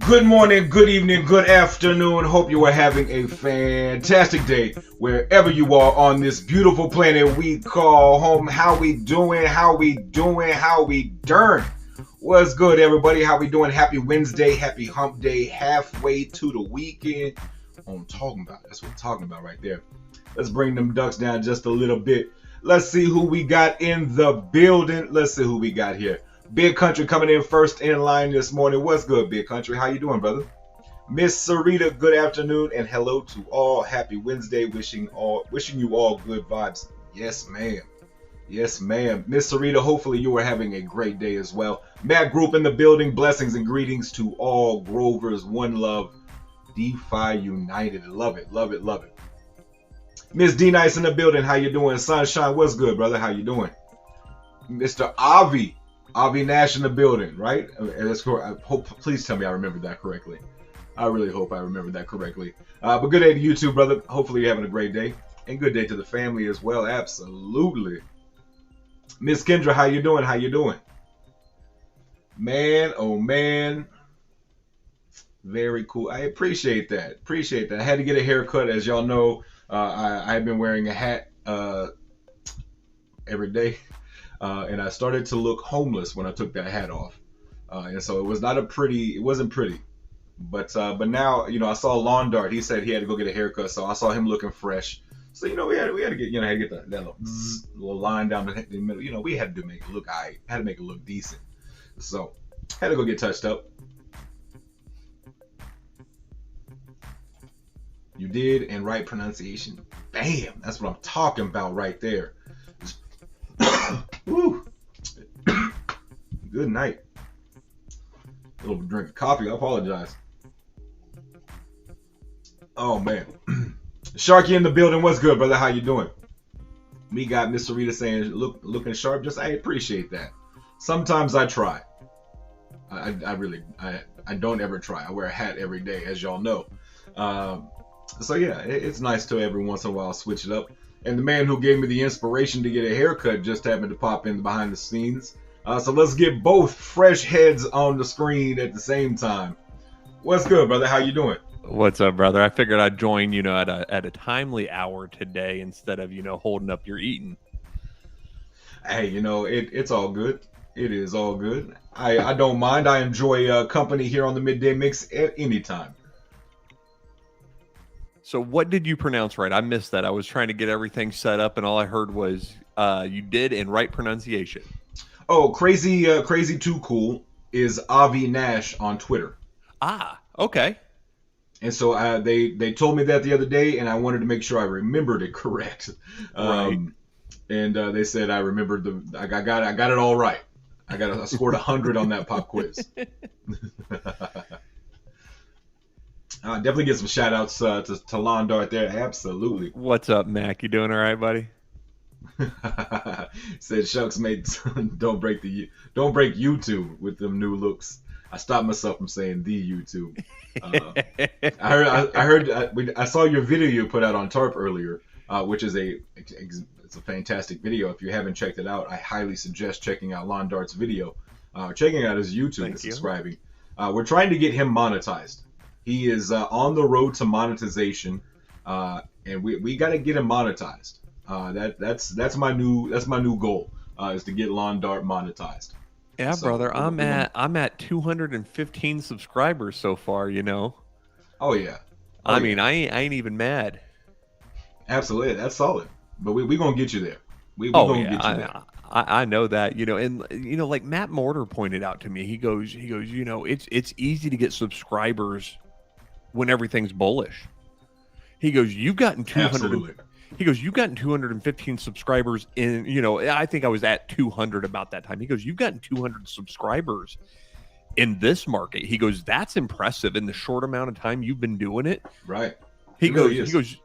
Good morning, good evening, good afternoon. Hope you are having a fantastic day wherever you are on this beautiful planet we call home. How we doing? How we doing? How we darn? What's good, everybody? How we doing? Happy Wednesday, happy hump day, halfway to the weekend. I'm talking about. That's what I'm talking about right there. Let's bring them ducks down just a little bit. Let's see who we got in the building. Let's see who we got here. Big Country coming in first in line this morning. What's good, Big Country? How you doing, brother? Miss Sarita, good afternoon and hello to all. Happy Wednesday. Wishing you all good vibes. Yes, ma'am. Yes, ma'am. Miss Sarita, hopefully you are having a great day as well. Matt Group in the building. Blessings and greetings to all Grovers. One love. DeFi United. Love it, love it, love it. Miss D Nice in the building. How you doing? Sunshine, what's good, brother? How you doing? Mr. Avi Nash in the building, right? That's correct. Please tell me I remembered that correctly. I really hope I remembered that correctly. But good day to you too, brother. Hopefully you're having a great day. And good day to the family as well. Absolutely. Miss Kendra, how you doing? How you doing? Man, oh man. Very cool. I appreciate that. Appreciate that. I had to get a haircut. As y'all know, I've been wearing a hat every day. And I started to look homeless when I took that hat off, and so it wasn't pretty, but now, you know, I saw Lawn Dart. He said he had to go get a haircut, so I saw him looking fresh. So, you know, we had to get, you know, had to get that little line down the middle. You know, we had to make it look alright, had to make it look decent. So had to go get touched up. You did, and right pronunciation. Bam, that's what I'm talking about right there. Woo. Good night. A little drink of coffee. I apologize. Oh man. Sharky in the building. What's good, brother? How you doing? We got Miss Sarita saying looking sharp. I appreciate that. Sometimes I try. I don't ever try. I wear a hat every day, as y'all know. So yeah, it's nice to every once in a while switch it up. And the man who gave me the inspiration to get a haircut just happened to pop in behind the scenes. So let's get both fresh heads on the screen at the same time. What's good, brother? How you doing? What's up, brother? I figured I'd join, you know, at a timely hour today instead of, you know, holding up your eating. Hey, you know, it's all good. It is all good. I don't mind. I enjoy company here on the Midday Mix at any time. So what did you pronounce right? I missed that. I was trying to get everything set up, and all I heard was you did in right pronunciation. Oh, crazy too cool is Avi Nash on Twitter. Ah, okay. And so they told me that the other day, and I wanted to make sure I remembered it correct. Right. And they said I remembered I got it all right. I scored 100 on that pop quiz. Definitely get some shout outs to Lawn Dart there. Absolutely. What's up, Mac? You doing all right, buddy? Said Shucks, mate, don't break YouTube with them new looks. I stopped myself from saying the YouTube. I saw your video you put out on Tarp earlier, which is it's a fantastic video. If you haven't checked it out, I highly suggest checking out Lawn Dart's video, checking out his YouTube and subscribing. We're trying to get him monetized. He is on the road to monetization, and we got to get him monetized. That's my new goal, is to get Lawn Dart monetized. Yeah, so, brother, I'm at 215 subscribers so far. You know. Oh yeah. I mean, I ain't even mad. Absolutely, that's solid. But we gonna get you there. We gonna get you there. I know that, you know, and you know, like Matt Mortar pointed out to me, he goes, you know, it's easy to get subscribers when everything's bullish. He goes, you've gotten 200. Absolutely. He goes, you've gotten 215 subscribers in, you know, I think I was at 200 about that time. He goes, you've gotten 200 subscribers in this market. He goes, that's impressive in the short amount of time you've been doing it. Right. He goes,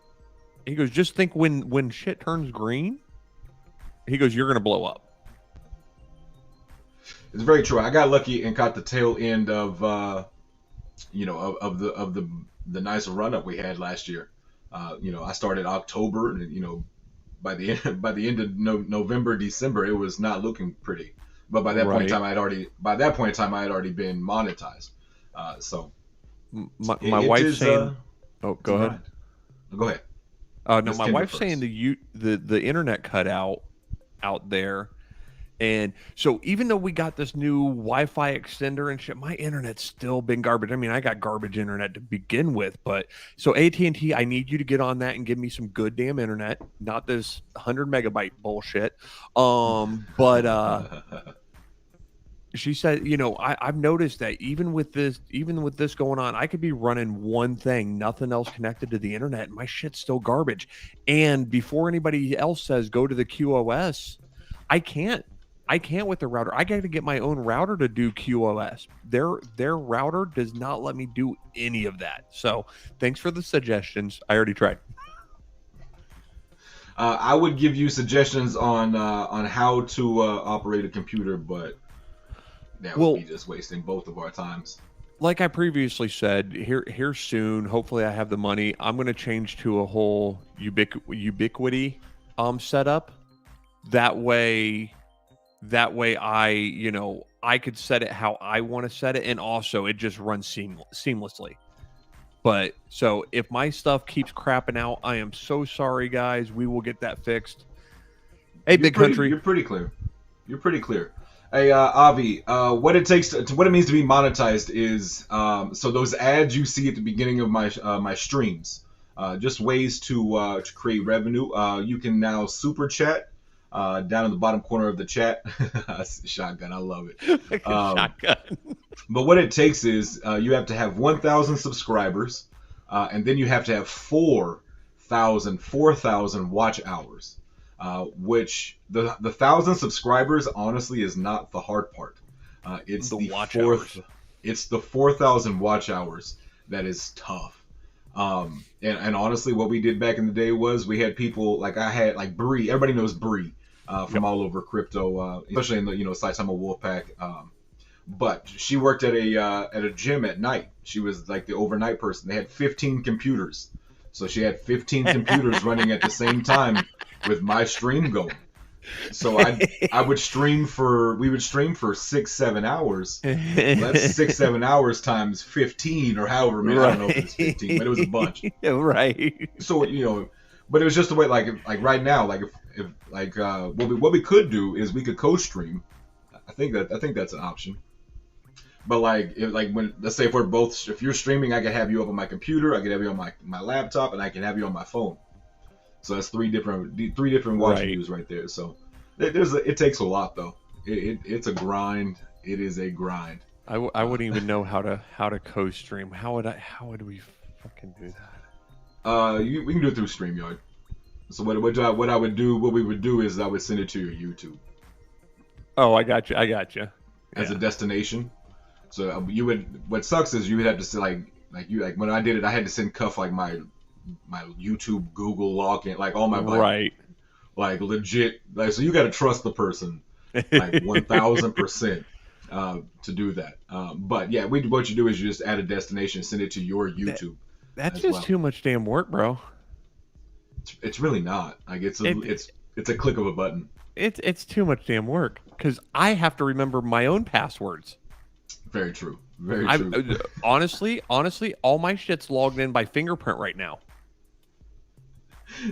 just think when shit turns green, he goes, you're going to blow up. It's very true. I got lucky and caught the tail end of, you know, of the nice run up we had last year. You know, I started October, and you know, by the end of November, December, it was not looking pretty. But by that point in time, I had already been monetized. So My It wife's is. saying, "Oh, It's a go ahead." grind. Go ahead. No, Miss my Kendra wife's saying first. the internet cut out there, and so even though we got this new Wi-Fi extender and shit, my internet's still been garbage. I mean, I got garbage internet to begin with, but so AT&T, I need you to get on that and give me some good damn internet, not this 100 megabyte bullshit. But she said, I've noticed that even with this going on, I could be running one thing, nothing else connected to the internet, and my shit's still garbage. And before anybody else says go to the QoS, I can't. I can't with the router. I got to get my own router to do QoS. Their router does not let me do any of that. So thanks for the suggestions. I already tried. I would give you suggestions on how to operate a computer, but that would be just wasting both of our times. Like I previously said, here soon. Hopefully, I have the money. I'm going to change to a whole Ubiquity setup. That way, I could set it how I want to set it, and also it just runs seamlessly. But so if my stuff keeps crapping out, I am so sorry, guys. We will get that fixed. Hey, big country, You're pretty clear. You're pretty clear. Hey, Avi, what it takes what it means to be monetized is so those ads you see at the beginning of my streams, just ways to create revenue. You can now super chat down in the bottom corner of the chat. Shotgun, I love it. shotgun. But what it takes is you have to have 1,000 subscribers, and then you have to have 4,000 watch hours. Which the 1,000 subscribers honestly is not the hard part. It's the watch fourth. hours. It's the 4,000 watch hours that is tough. And honestly, what we did back in the day was we had people like I had like Bree. Everybody knows Bree from all over crypto, especially in the Saitama Wolfpack. But she worked at a gym at night. She was like the overnight person. They had 15 computers, so she had 15 computers running at the same time with my stream going. So we would stream for 6-7 hours. That's 6-7 hours times 15 or however many. Right. I don't know if it's 15, but it was a bunch. Right. So but it was just the way like right now, like if what we could do is we could co-stream. I think that's an option. But let's say if you're streaming, I can have you up on my computer, I can have you on my laptop, and I can have you on my phone. So that's three different watching views right there. So it takes a lot though. It's a grind. It is a grind. I wouldn't even know how to co-stream. How would we fucking do that? We can do it through StreamYard. So what we would do is I would send it to your YouTube. Oh, I got you. As a destination. So what sucks is you would have to say like when I did it, I had to send Cuff like my YouTube Google login, like all my right, like legit, like so you got to trust the person like 1,000% to do that. But yeah, what you do is you just add a destination, send it to your YouTube. That's just too much damn work, bro. It's really not. Like it's a click of a button. It's too much damn work because I have to remember my own passwords. Very true. Very true. Honestly, all my shit's logged in by fingerprint right now.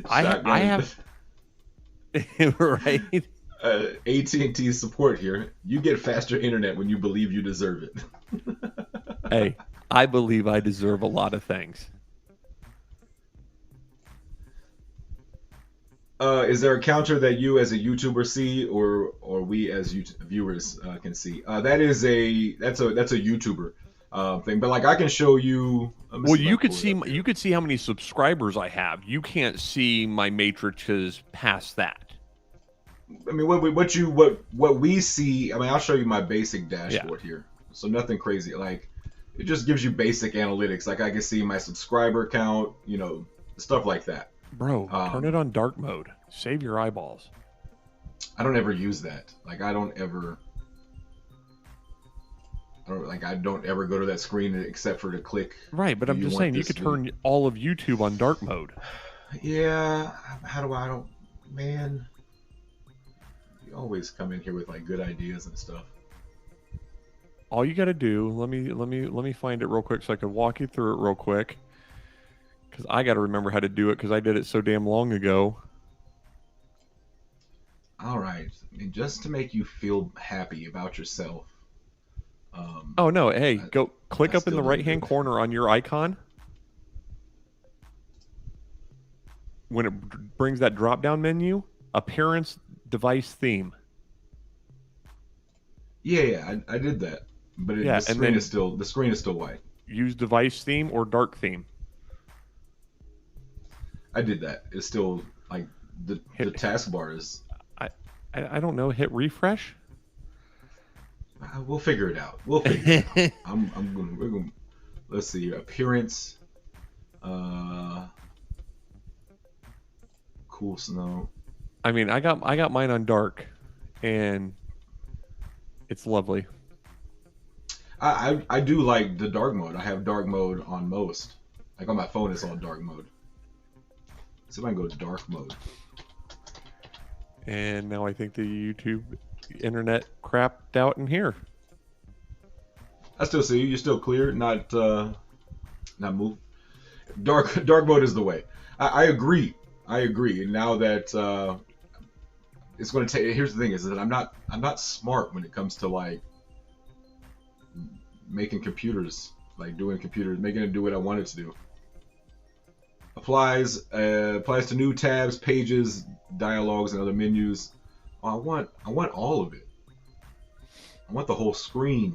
I have right. AT&T support here. You get faster internet when you believe you deserve it. Hey, I believe I deserve a lot of things. Is there a counter that you as a YouTuber see, or we as viewers can see? That's a YouTuber thing. But like I can show you. Well, you could see how many subscribers I have. You can't see my matrices past that. I mean, what we see. I mean, I'll show you my basic dashboard here. So nothing crazy. Like it just gives you basic analytics. Like I can see my subscriber count. Stuff like that. Bro, turn it on dark mode. Save your eyeballs. I don't ever use that. Like I don't ever go to that screen except for to click. Right, but I'm just saying you could turn all of YouTube on dark mode. Yeah, man. You always come in here with like good ideas and stuff. all you got to do, let me find it real quick so I can walk you through it real quick, because I got to remember how to do it because I did it so damn long ago. All right, and just to make you feel happy about yourself. Oh no, hey, I, go click I up in still the didn't right do hand it. corner on your icon. When it brings that drop down menu, appearance, device, theme. Yeah, I did that, but Yeah, and then the screen is still white. use device theme or dark theme. I did that. It's still like the Hit, taskbar is. I, I don't know. Hit refresh. We'll figure it out. We'll figure it out. We're gonna. Let's see. Appearance. Uh, cool snow. I mean, I got mine on dark, and it's lovely. I do like the dark mode. I have dark mode on most. Like on my phone, it's on dark mode. So if I can go to dark mode. And now I think the YouTube internet crapped out in here. I still see you. You're still clear. Not move. Dark mode is the way. I agree. I agree. And now that it's going to take. Here's the thing: is that I'm not smart when it comes to like making computers, like doing computers, making it do what I want it to do. Applies to new tabs, pages, dialogues, and other menus. Oh, I want all of it. I want the whole screen.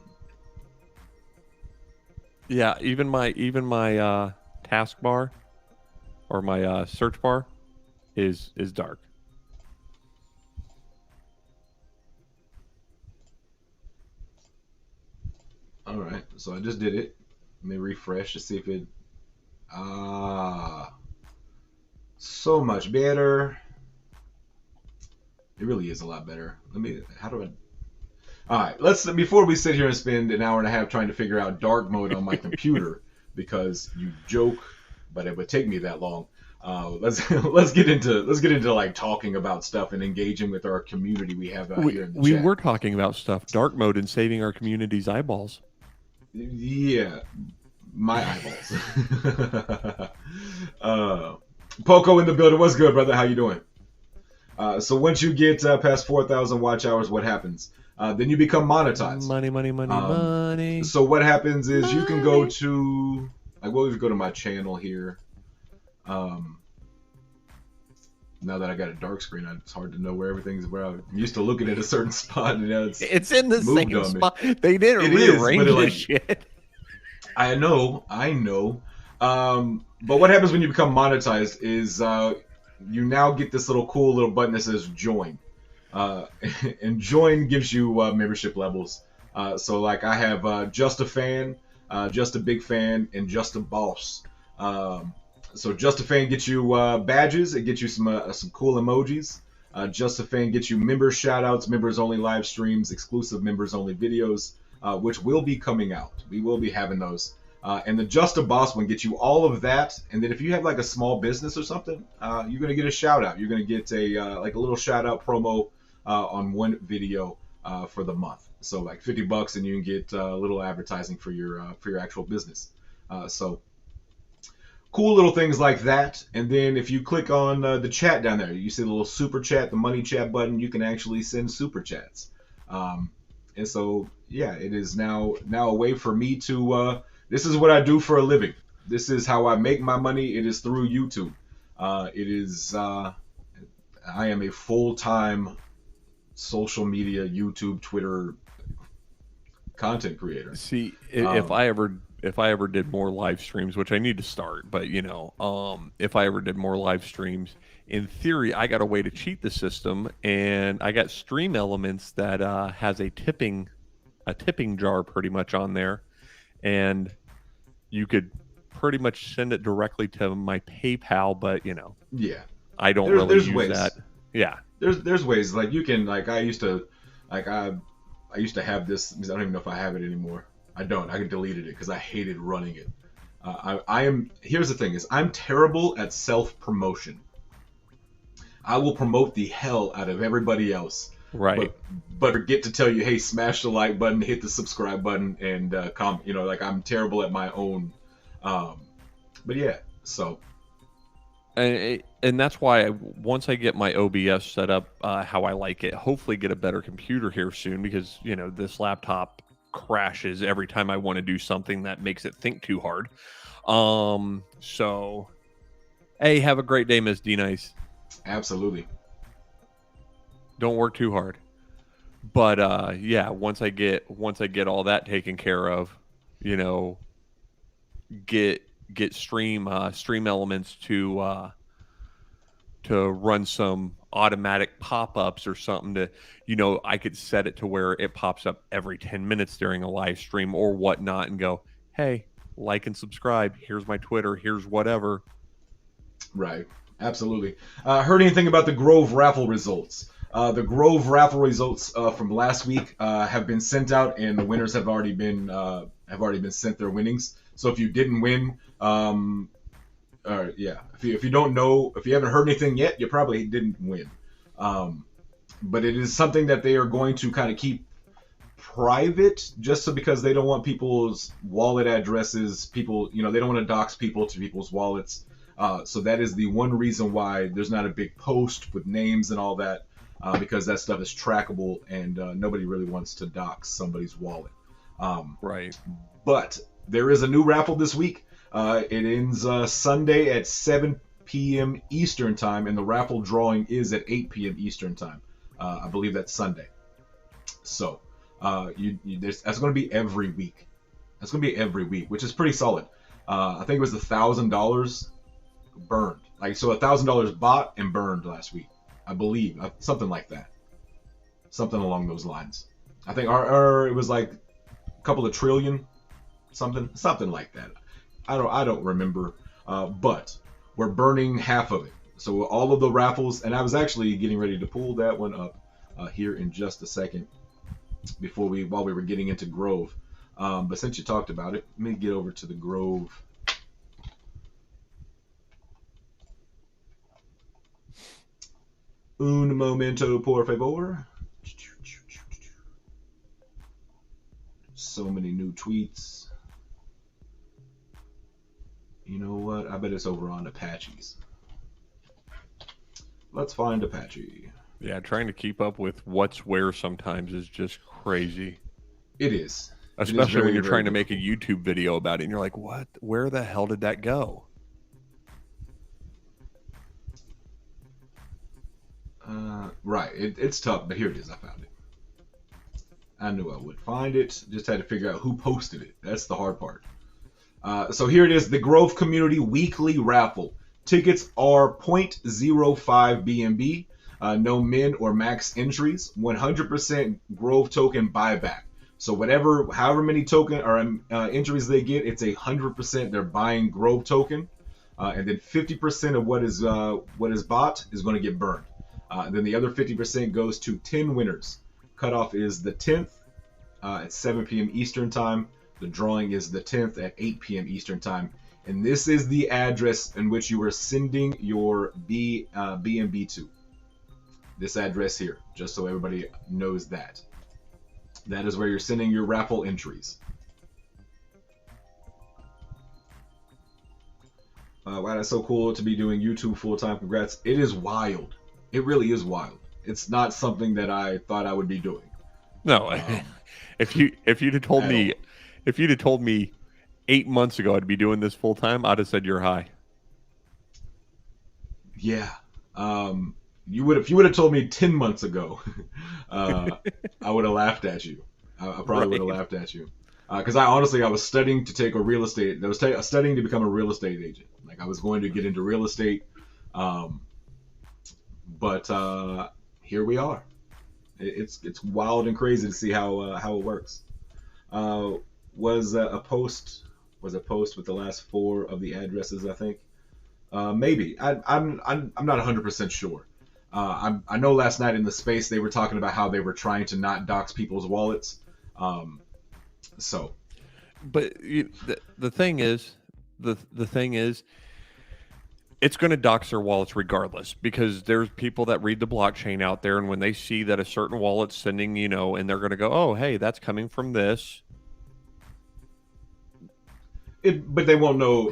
Yeah, even my taskbar or my search bar is dark. All right, so I just did it. Let me refresh to see if it. Ah, so much better. It really is a lot better. Let me. How do I? All right, let's before we sit here and spend an hour and a half trying to figure out dark mode on my computer because you joke, but it would take me that long. Let's get into like talking about stuff and engaging with our community we have out here in the We chat. were talking about stuff, dark mode, and saving our community's eyeballs. Yeah, my eyeballs. Poco in the building. What's good, brother? How you doing? So once you get past 4,000 watch hours, what happens? Then you become monetized. Money, money, money, money. So what happens is money. you can go to like we'll just go to my channel here. Now that I got a dark screen, it's hard to know where everything's. Where I'm used to looking at a certain spot, and now It's in the moved same on me. spot. They didn't It is, rearrange but this like shit. I know. But what happens when you become monetized is you now get this little cool little button that says join. And join gives you membership levels. So like I have just a fan, just a big fan, and just a boss. So just a fan gets you badges. It gets you some cool emojis. Just a fan gets you member shoutouts, members only live streams, exclusive members only videos, which will be coming out. We will be having those. And the Just a Boss one gets you all of that. And then if you have like a small business or something, you're gonna get a shout out. You're gonna get a like a little shout out promo on one video for the month. So like $50, and you can get a little advertising for your actual business. So cool little things like that. And then if you click on the chat down there, you see the little super chat, the money chat button. You can actually send super chats. And so yeah, it is now a way for me to. This is what I do for a living. This is how I make my money. It is through YouTube. It is. I am a full-time social media, YouTube, Twitter content creator. See, if I ever did more live streams, which I need to start, but if I ever did more live streams, in theory, I got a way to cheat the system, and I got Stream Elements that has a tipping jar pretty much on there, and you could pretty much send it directly to my PayPal, but Yeah, I don't really use ways. that. Yeah, there's ways like you can like I used to have this. I don't even know if I have it anymore. I don't. I deleted it because I hated running it. Here's the thing: is I'm terrible at self promotion. I will promote the hell out of everybody else. Right. But forget to tell you, hey, smash the like button, hit the subscribe button, and comment. Like I'm terrible at my own. But yeah, so. And that's why once I get my OBS set up how I like it, hopefully get a better computer here soon, because this laptop crashes every time I want to do something that makes it think too hard. So, hey, have a great day, Miss D Nice. Absolutely. Don't work too hard. But yeah, once I get all that taken care of, get stream elements to run some automatic pop-ups or something to, I could set it to where it pops up every 10 minutes during a live stream or whatnot and go, hey, like and subscribe. Here's my Twitter. Here's whatever. Right. Absolutely. Heard anything about the Grove raffle results? The Grove raffle results from last week have been sent out, and the winners have already been sent their winnings. So if you didn't win, if you don't know, if you haven't heard anything yet, you probably didn't win. But it is something that they are going to kind of keep private, just so because they don't want people's wallet addresses. People, they don't want to dox people to people's wallets. So that is the one reason why there's not a big post with names and all that, because that stuff is trackable, and nobody really wants to dox somebody's wallet. Right. But there is a new raffle this week. It ends Sunday at 7 p.m. Eastern time, and the raffle drawing is at 8 p.m. Eastern time. I believe that's Sunday. So that's going to be every week. That's going to be every week, which is pretty solid. I think it was $1,000 burned. So $1,000 bought and burned last week, I believe, something like that, something along those lines. I think it was like a couple of trillion, something like that. I don't remember, but we're burning half of it. So all of the raffles, and I was actually getting ready to pull that one up here in just a second while we were getting into Grove. But since you talked about it, let me get over to the Grove. Un momento, por favor. So many new tweets. You know what? I bet it's over on Apache's. Let's find Apache. Yeah, trying to keep up with what's where sometimes is just crazy. It is. Especially when you're trying to make a YouTube video about it and you're like, what? Where the hell did that go? Right. It's tough, but here it is. I found it. I knew I would find it. Just had to figure out who posted it. That's the hard part. So here it is, the Grove Community Weekly Raffle. Tickets are 0.05 BNB, no min or max entries, 100% Grove token buyback. So however many token or entries they get, it's 100% they're buying Grove token, and then 50% of what is bought is going to get burned. Then the other 50% goes to 10 winners. Cutoff is the 10th at 7 p.m. Eastern time. The drawing is the 10th at 8 p.m. Eastern time. And this is the address in which you are sending your BNB to. This address here, just so everybody knows that. That is where you're sending your raffle entries. Wow, that's so cool to be doing YouTube full-time. Congrats. It is wild. It really is wild. It's not something that I thought I would be doing. No, if you'd have told me... If you'd have told me 8 months ago I'd be doing this full time, I'd have said you're high. Yeah. If you would have told me 10 months ago, I would have laughed at you. I probably would have laughed at you. Because I was studying to take a real estate. I was studying to become a real estate agent. Like I was going to get into real estate. But here we are. It's wild and crazy to see how it works. Was a post with the last 4 of the addresses, I think. Maybe I'm not 100% sure. I know last night in the space they were talking about how they were trying to not dox people's wallets. But the thing is, the thing is, It's going to dox their wallets regardless, because there's people that read the blockchain out there, and when they see that a certain wallet's sending, and they're going to go, oh, hey, that's coming from this. But they won't know,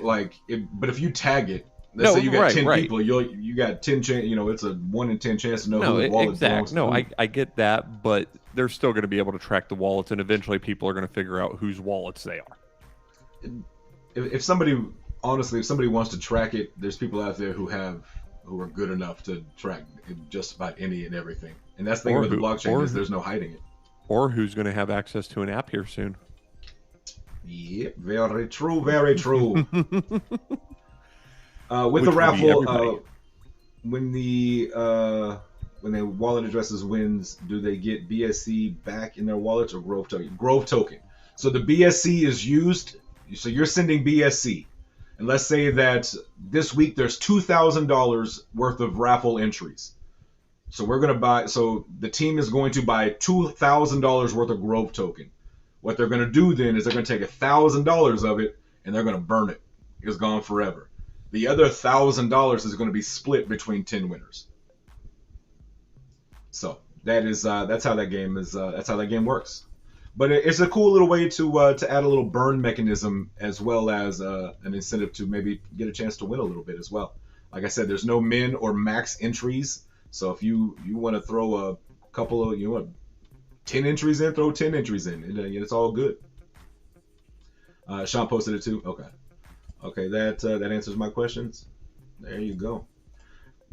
but if you tag it, let's say you got 10 people, you got 10 chance, it's a 1 in 10 chance to know who the wallet belongs to. No, I get that, but they're still going to be able to track the wallets, and eventually people are going to figure out whose wallets they are. If somebody wants to track it, there's people out there who are good enough to track just about any and everything. And that's the thing with the blockchain is there's no hiding it. Or who's going to have access to an app here soon. Yeah, very true, very true. With the raffle, when the wallet addresses wins, do they get BSC back in their wallets or Grove token? Grove token. So the BSC is used. So you're sending BSC, and let's say that this week there's $2,000 worth of raffle entries. So we're gonna buy. So the team is going to buy $2,000 worth of Grove token. What they're gonna do then is they're gonna take $1,000 of it and they're gonna burn it. It's gone forever. The other $1,000 is going to be split between 10 winners. So that's how that game is. That's how that game works. But it's a cool little way to add a little burn mechanism as well as an incentive to maybe get a chance to win a little bit as well. Like I said, there's no min or max entries. So if you want to throw a couple of 10 entries in, throw 10 entries in. It's all good. Sean posted it too. Okay, that answers my questions. There you go.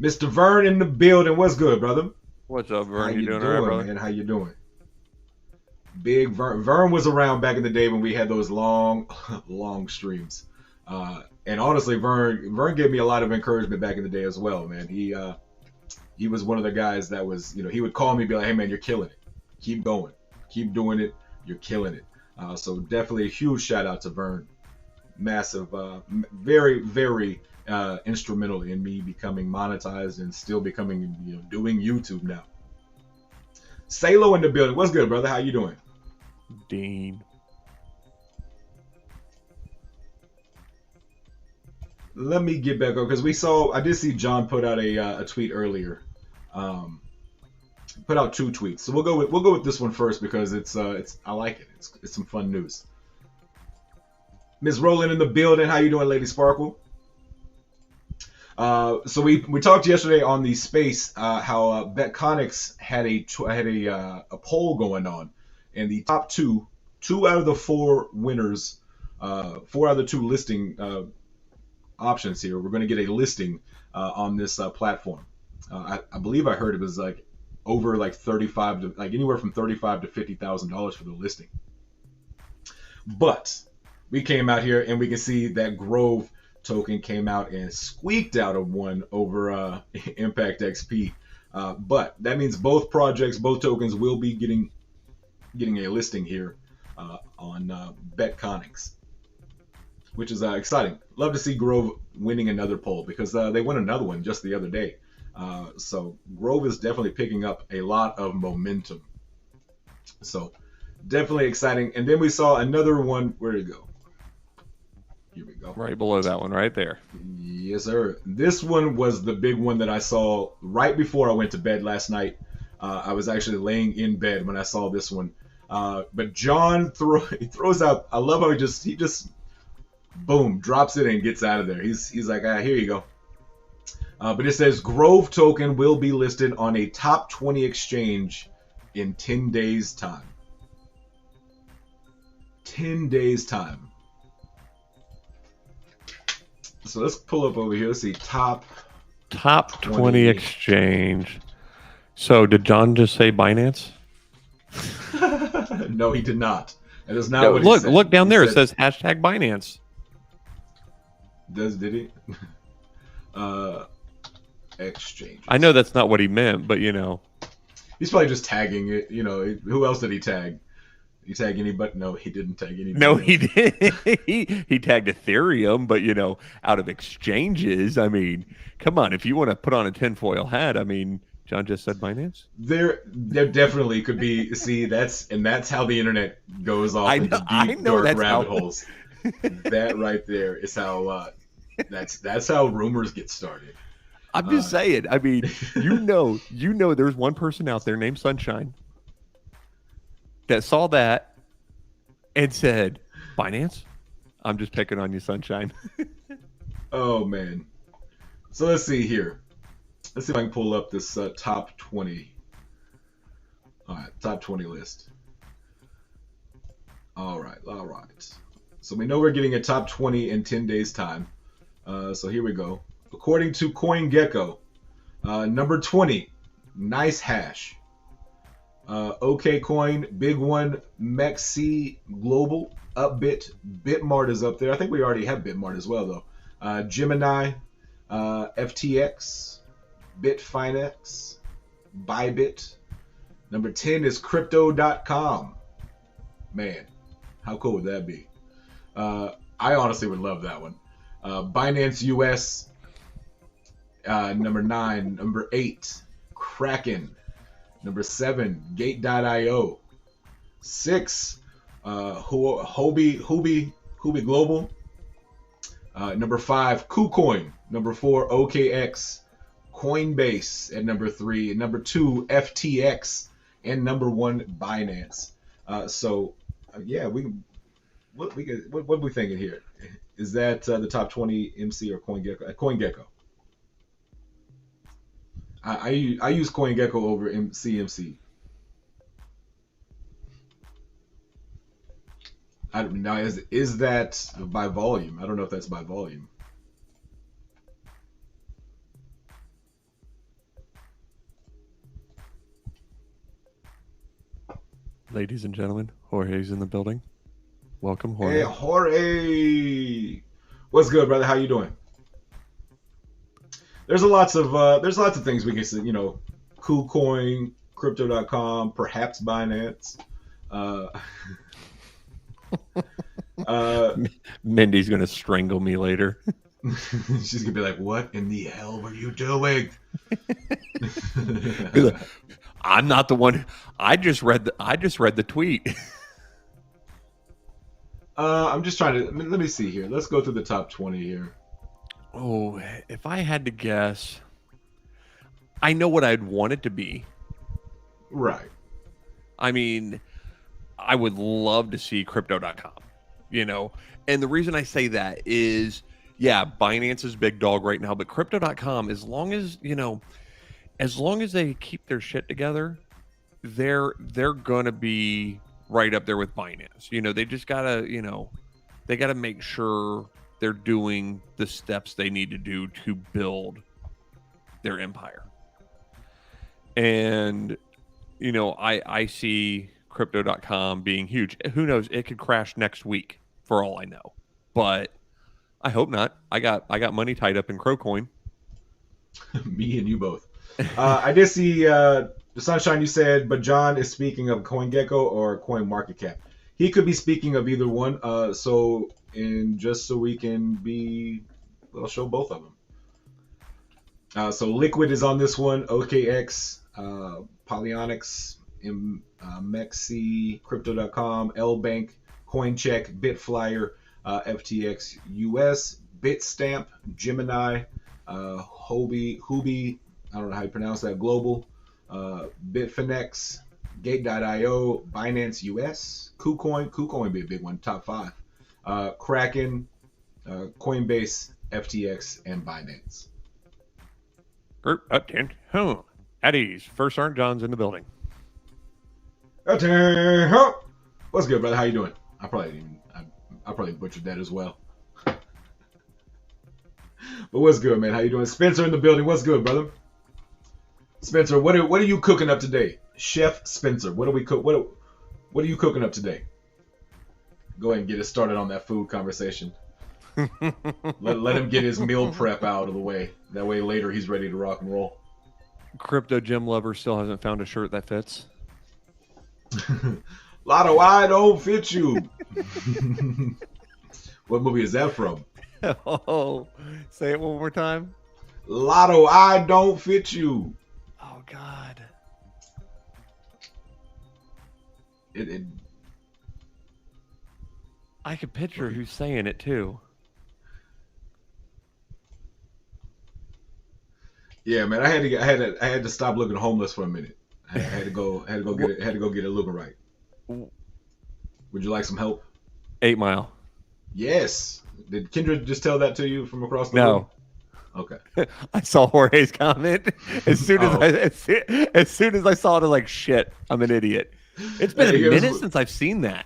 Mr. Vern in the building. What's good, brother? What's up, Vern? How you doing, all right, brother? Man? How you doing? Big Vern. Vern was around back in the day when we had those long streams. And honestly, Vern gave me a lot of encouragement back in the day as well, man. He was one of the guys that was, he would call me and be like, hey, man, you're killing it. Keep going. Keep doing it. You're killing it. So definitely a huge shout out to Vern. Massive, very, very instrumental in me becoming monetized and still becoming, doing YouTube now. Salo in the building. What's good, brother? How you doing? Dean. Let me get back up because I did see John put out a tweet earlier. Put out 2 tweets. So we'll go with this one first because I like it. It's some fun news. Ms. Rowland in the building. How you doing, Lady Sparkle? So we talked yesterday on the space how Betconics had a poll going on, and the top two out of the 4 winners, 4 out of the 2 listing options here. We're going to get a listing on this platform. I believe I heard it was over $35 to anywhere from $35,000 to $50,000 for the listing, but we came out here and we can see that Grove token came out and squeaked out of one over Impact XP. But that means both tokens will be getting a listing here on Betconics, which is exciting. Love to see Grove winning another poll because they won another one just the other day. So Grove is definitely picking up a lot of momentum. So definitely exciting. And then we saw another one. Where did it go? Here we go. Right below that one, right there. Yes, sir. This one was the big one that I saw right before I went to bed last night. I was actually laying in bed when I saw this one. But John throws out. I love how he just boom drops it and gets out of there. He's like, here you go. But it says Grove token will be listed on a top 20 exchange in 10 days time. 10 days time. So let's pull up over here. Let's see. Top 20 exchange. So did John just say Binance? No, he did not. That is not what he said. Look down there. It says hashtag Binance. Did he? Exchange. I know that's not what he meant, but he's probably just tagging it. Who else did he tag? Did he tag anybody? No, he didn't tag anybody. No, he did. he tagged Ethereum, but out of exchanges, I mean, come on, if you want to put on a tinfoil hat, I mean, John just said Binance. There definitely could be. See, that's how the internet goes off into deep dark rabbit holes. That right there is how That's how rumors get started. I'm just saying. I mean, there's one person out there named Sunshine that saw that and said, "Binance, I'm just picking on you, Sunshine." Oh man. So let's see here. Let's see if I can pull up this top 20. All right, top 20 list. All right. So we know we're getting a top 20 in 10 days time. So here we go. According to CoinGecko, number 20, Nice Hash. OKCoin, Big One, Mexi Global, Upbit, Bitmart is up there. I think we already have Bitmart as well though. Gemini, FTX, Bitfinex, Bybit. Number 10 is Crypto.com. Man, how cool would that be? I honestly would love that one. Binance US, number 9. Number 8, Kraken. Number 7, Gate.io. 6, Huobi Global. Number 5, KuCoin. Number 4, OKX. Coinbase at number 3. And number 2, FTX. And number 1, Binance. Yeah, what are we thinking here? Is that the top 20 MC or CoinGecko? CoinGecko. I use CoinGecko over CMC. I don't know. Is that by volume? I don't know if that's by volume. Ladies and gentlemen, Jorge's in the building. Welcome, Jorge. Hey, Jorge. What's good, brother? How you doing? There's lots of things we can say. KuCoin, Crypto.com, perhaps Binance. Mindy's gonna strangle me later. She's gonna be like, "What in the hell were you doing?" I'm not the one. I just read the tweet. I'm just trying to. Let me see here. Let's go through the top 20 here. Oh, if I had to guess, I know what I'd want it to be. Right. I mean, I would love to see Crypto.com, And the reason I say that is, yeah, Binance is big dog right now, but Crypto.com, as long as they keep their shit together, they're gonna be right up there with Binance. They just gotta, they gotta make sure they're doing the steps they need to do to build their empire. And, I see Crypto.com being huge. Who knows? It could crash next week for all I know. But I hope not. I got money tied up in Crowcoin. Me and you both. I did see the Sunshine you said, but John is speaking of CoinGecko or CoinMarketCap. He could be speaking of either one. Just so we can show both of them. So Liquid is on this one. OKX, Polyonics, Mexi, Crypto.com, LBank, CoinCheck, Bitflyer, FTX US, Bitstamp, Gemini, Huobi, I don't know how you pronounce that, Global, Bitfinex, Gate.io, Binance US, KuCoin would be a big one, top 5. Kraken, Coinbase, FTX, and Binance. Group update. At ease. First Sergeant John's in the building. What's good, brother? How you doing? I probably butchered that as well. But what's good, man? How you doing? Spencer in the building. What's good, brother? Spencer, what are you cooking up today? Chef Spencer, what are you cooking up today? Go ahead and get us started on that food conversation. let him get his meal prep out of the way. That way later he's ready to rock and roll. Crypto gym lover still hasn't found a shirt that fits. Lotto, I don't fit you. What movie is that from? Oh, say it one more time. Lotto, I don't fit you. Oh God. I could picture who's saying it too. Yeah, man. I had to stop looking homeless for a minute. I had to go get it looking right. Would you like some help? 8 Mile. Yes. Did Kendra just tell that to you from across the room? No. Okay. I saw Jorge's comment as soon as Oh. as soon as I saw it. I was like, shit, I'm an idiot. It's been a minute since I've seen that.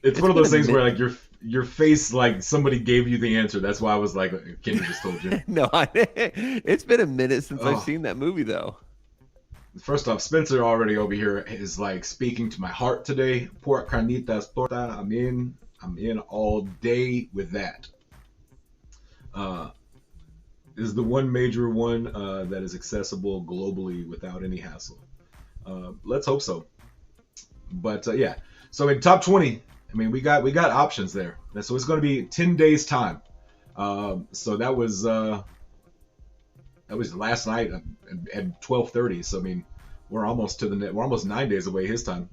It's one of those things where like your face, like somebody gave you the answer. That's why I was like, Kendra just told you. No, it's been a minute since I've seen that movie though. First off, Spencer already over here is like speaking to my heart today. Pork carnitas torta. I'm in all day with that. Is the one major one that is accessible globally without any hassle. Let's hope so. But yeah, so in top 20, I mean, we got options there. So it's going to be 10 days time. So that was last night at 12:30. So I mean, we're almost 9 days away his time.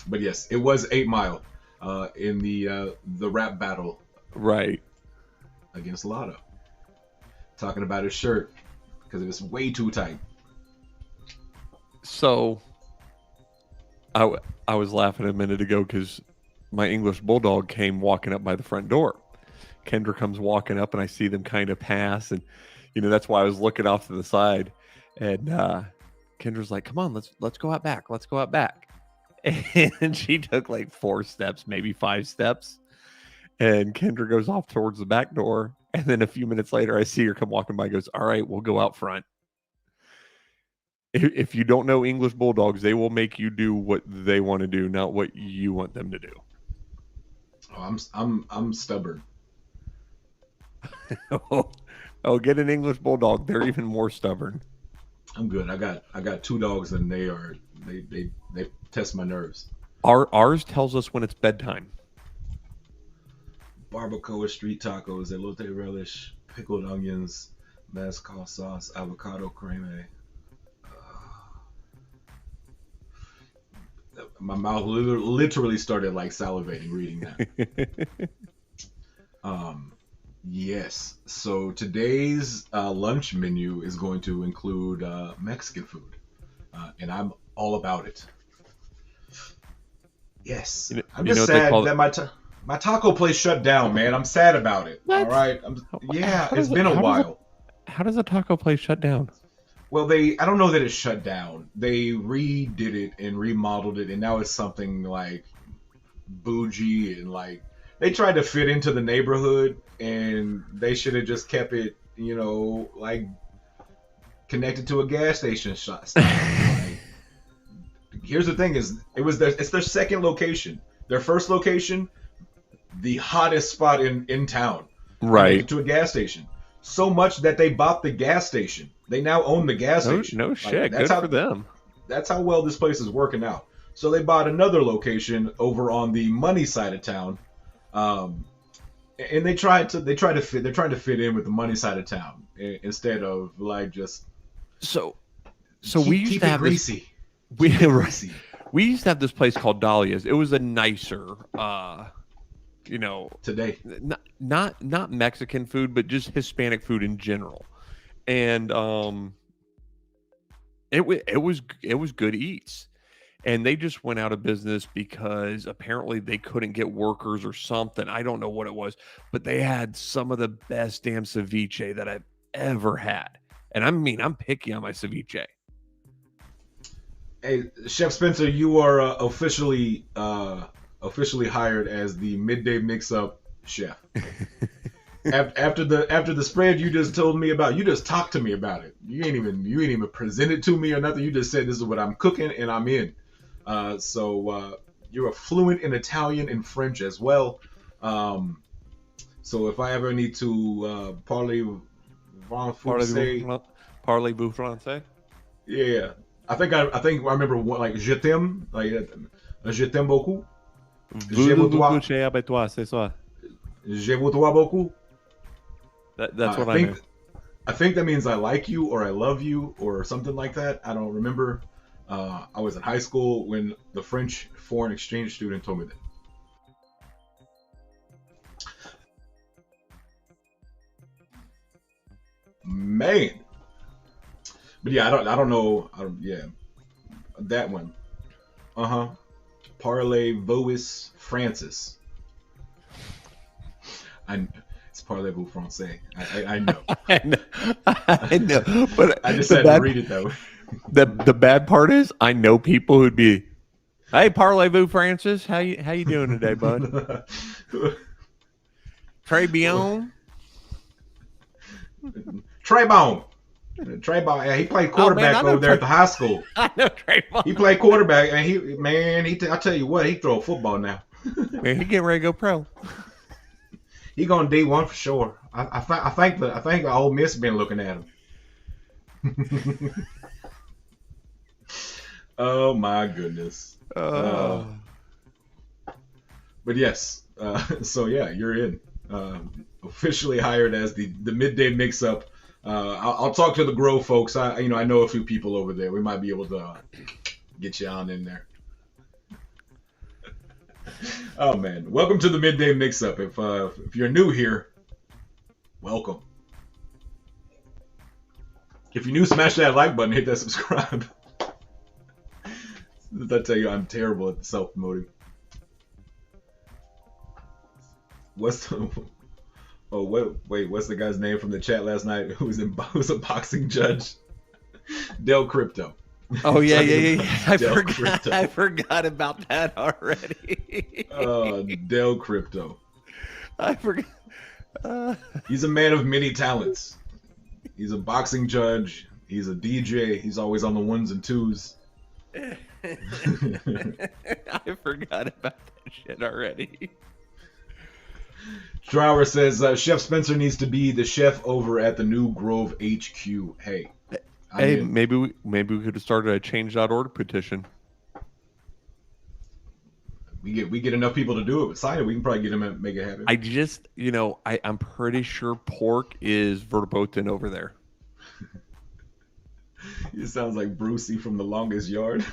But yes, it was 8 Mile in the rap battle. Right. Against Lotto. Talking about his shirt because it was way too tight. So I was laughing a minute ago because my English bulldog came walking up by the front door. Kendra comes walking up and I see them kind of pass, and that's why I was looking off to the side. And Kendra's like, "Come on, let's go out back. Let's go out back." And she took like 4 steps, maybe 5 steps. And Kendra goes off towards the back door. And then a few minutes later, I see her come walking by, goes, "All right, we'll go out front." If you don't know English bulldogs, they will make you do what they want to do, not what you want them to do. Oh, I'm stubborn. Oh, get an English bulldog. They're even more stubborn. I'm good. I got 2 dogs and they test my nerves. Ours tells us when it's bedtime. Barbacoa street tacos, elote relish, pickled onions, mezcal sauce, avocado creme. My mouth literally started like salivating reading that. Yes. So today's lunch menu is going to include Mexican food, and I'm all about it. Yes. I'm just sad that my taco place shut down, man. I'm sad about it. What? All right. It's been a while. How does a taco place shut down? Well, I don't know that it shut down. They redid it and remodeled it, and now it's something like bougie and like they tried to fit into the neighborhood, and they should have just kept it, like connected to a gas station style. Like, here's the thing: it's their second location. Their first location, the hottest spot in town, right, to a gas station. So much that they bought the gas station. They now own the gas station. No shit. Good for them. That's how well this place is working out. So they bought another location over on the money side of town, and they're trying to fit in with the money side of town instead of like just. So we used to have greasy. We used to have this place called Dahlia's. It was a nicer. Today, not Mexican food, but just Hispanic food in general, and it was good eats, and they just went out of business because apparently they couldn't get workers or something. I don't know what it was, but they had some of the best damn ceviche that I've ever had, and I'm picky on my ceviche. Hey, Chef Spencer, you are officially hired as the midday mix-up chef. after the spread you just told me about, you just talked to me about it. You ain't even present it to me or nothing. You just said this is what I'm cooking and I'm in. So you're fluent in Italian and French as well. So if I ever need to parlez-vous français? Yeah. I think I remember one, like je t'aime, like je t'aime beaucoup. Je vous dois, c'est ça. Je vous dois beaucoup. That's what I know. I think that means I like you or I love you or something like that. I don't remember. I was in high school when the French foreign exchange student told me that. Man. But yeah, I don't know. Yeah, that one. Uh huh. Parlay Vois Francis. It's Parlez-vous Français. I know. I know, I know, but I just the had to read it though. the bad part is I know people who'd be, hey, Parlez-vous Francis, how you doing today, bud? Trey Bion? Trayvon. Yeah, he played quarterback over there at the high school. I know Trayvon. He played quarterback, and I tell you what, he throw a football now. Man, he getting ready to go pro. He going D1 for sure. I think the Ole Miss been looking at him. Oh my goodness. But yes. So yeah, you're in. Officially hired as the midday mix-up. I'll talk to the Grove folks. I know a few people over there. We might be able to get you on in there. Oh man, welcome to the midday mix-up. If you're new here, welcome. If you're new, smash that like button, hit that subscribe. I tell you, I'm terrible at self-promoting. What's the guy's name from the chat last night who's a boxing judge? Del Crypto. Oh yeah. I forgot about that already. Del Crypto. I forgot. He's a man of many talents. He's a boxing judge. He's a DJ. He's always on the ones and twos. I forgot about that shit already. Trower says Chef Spencer needs to be the chef over at the New Grove HQ. Hey, maybe we could have started a change.org petition. We get enough people to do it. Sign it. We can probably get him and make it happen. I'm pretty sure pork is verboten over there. It sounds like Brucey from The Longest Yard.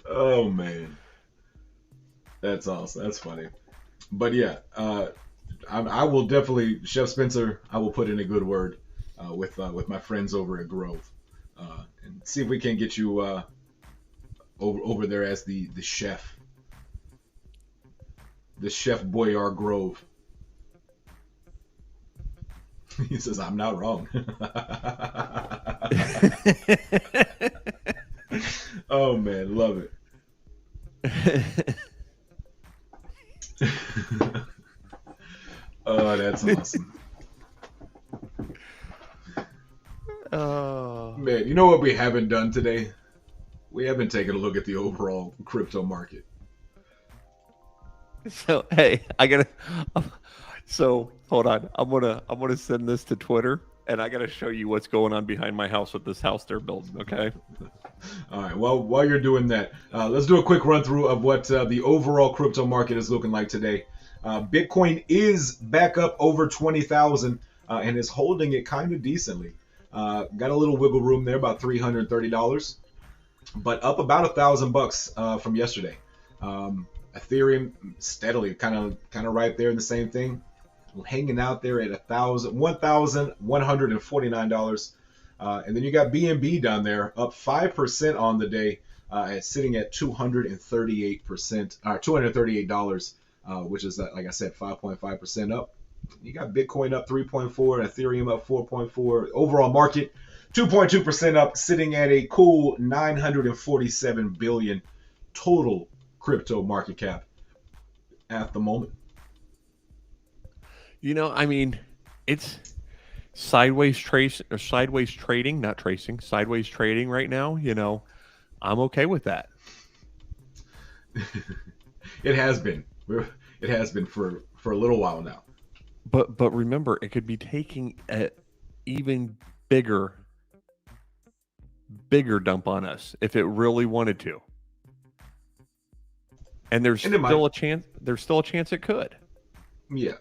Oh man, that's awesome. That's funny. But yeah, I will definitely, Chef Spencer, I will put in a good word with my friends over at Grove and see if we can get you over there as the chef, the Chef Boyar Grove. He says, I'm not wrong. Oh man, love it. Oh, that's awesome. Oh man, you know what we haven't done today? We haven't taken a look at the overall crypto market. So hey, so hold on. I'm gonna send this to Twitter, and I gotta show you what's going on behind my house with this house they're building. Okay. All right. Well, while you're doing that, let's do a quick run through of what the overall crypto market is looking like today. Bitcoin is back up over 20,000 and is holding it kind of decently. Got a little wiggle room there, about $330, but up about $1,000 from yesterday. Ethereum steadily, kind of right there in the same thing, hanging out there at $1,149. And then you got BNB down there, up 5% on the day, sitting at $238, which is, like I said, 5.5% up. You got Bitcoin up 3.4, Ethereum up 4.4. Overall market 2.2% up, sitting at a cool 947 billion total crypto market cap at the moment. It's sideways trading right now. I'm okay with that. It has been for a little while now. But remember, it could be taking an even bigger dump on us if it really wanted to. And there's still a chance it could. Yeah.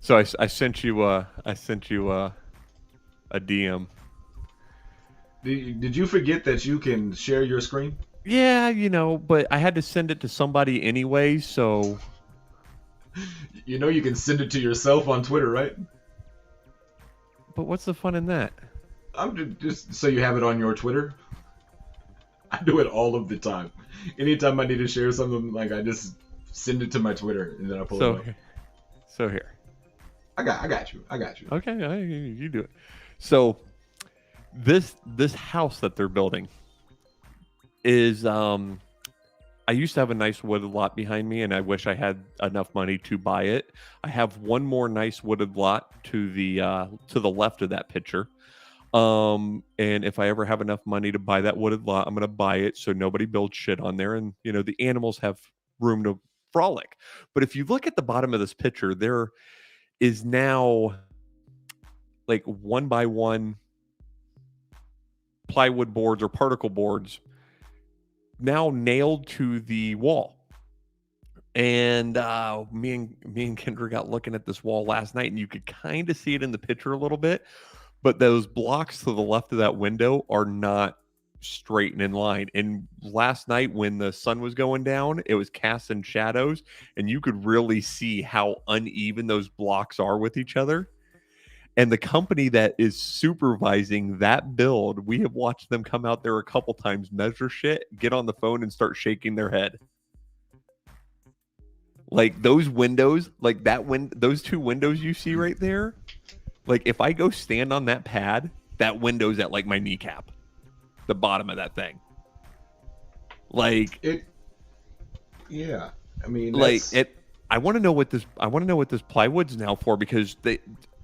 So I sent you a DM. Did you forget that you can share your screen? Yeah, but I had to send it to somebody anyway, so You know you can send it to yourself on Twitter, right? But what's the fun in that? I'm just so you have it on your Twitter. I do it all of the time. Anytime I need to share something, like I just send it to my Twitter and then I pull it up. So here. I got you. Okay, you do it. So this house that they're building is I used to have a nice wooded lot behind me, and I wish I had enough money to buy it. I have one more nice wooded lot to the left of that picture. And if I ever have enough money to buy that wooded lot, I'm going to buy it so nobody builds shit on there, and the animals have room to frolic. But if you look at the bottom of this picture, there is now like 1x1 plywood boards or particle boards now nailed to the wall. And me and Kendra got looking at this wall last night, and you could kind of see it in the picture a little bit. But those blocks to the left of that window are not straight and in line. And last night when the sun was going down, it was casting shadows, and you could really see how uneven those blocks are with each other. And the company that is supervising that build, we have watched them come out there a couple times, measure shit, get on the phone, and start shaking their head. Like those windows, like those two windows you see right there. Like if I go stand on that pad, that window's at like my kneecap, the bottom of that thing. Like it. Yeah, I mean, like it. I want to know what this plywood's now for, because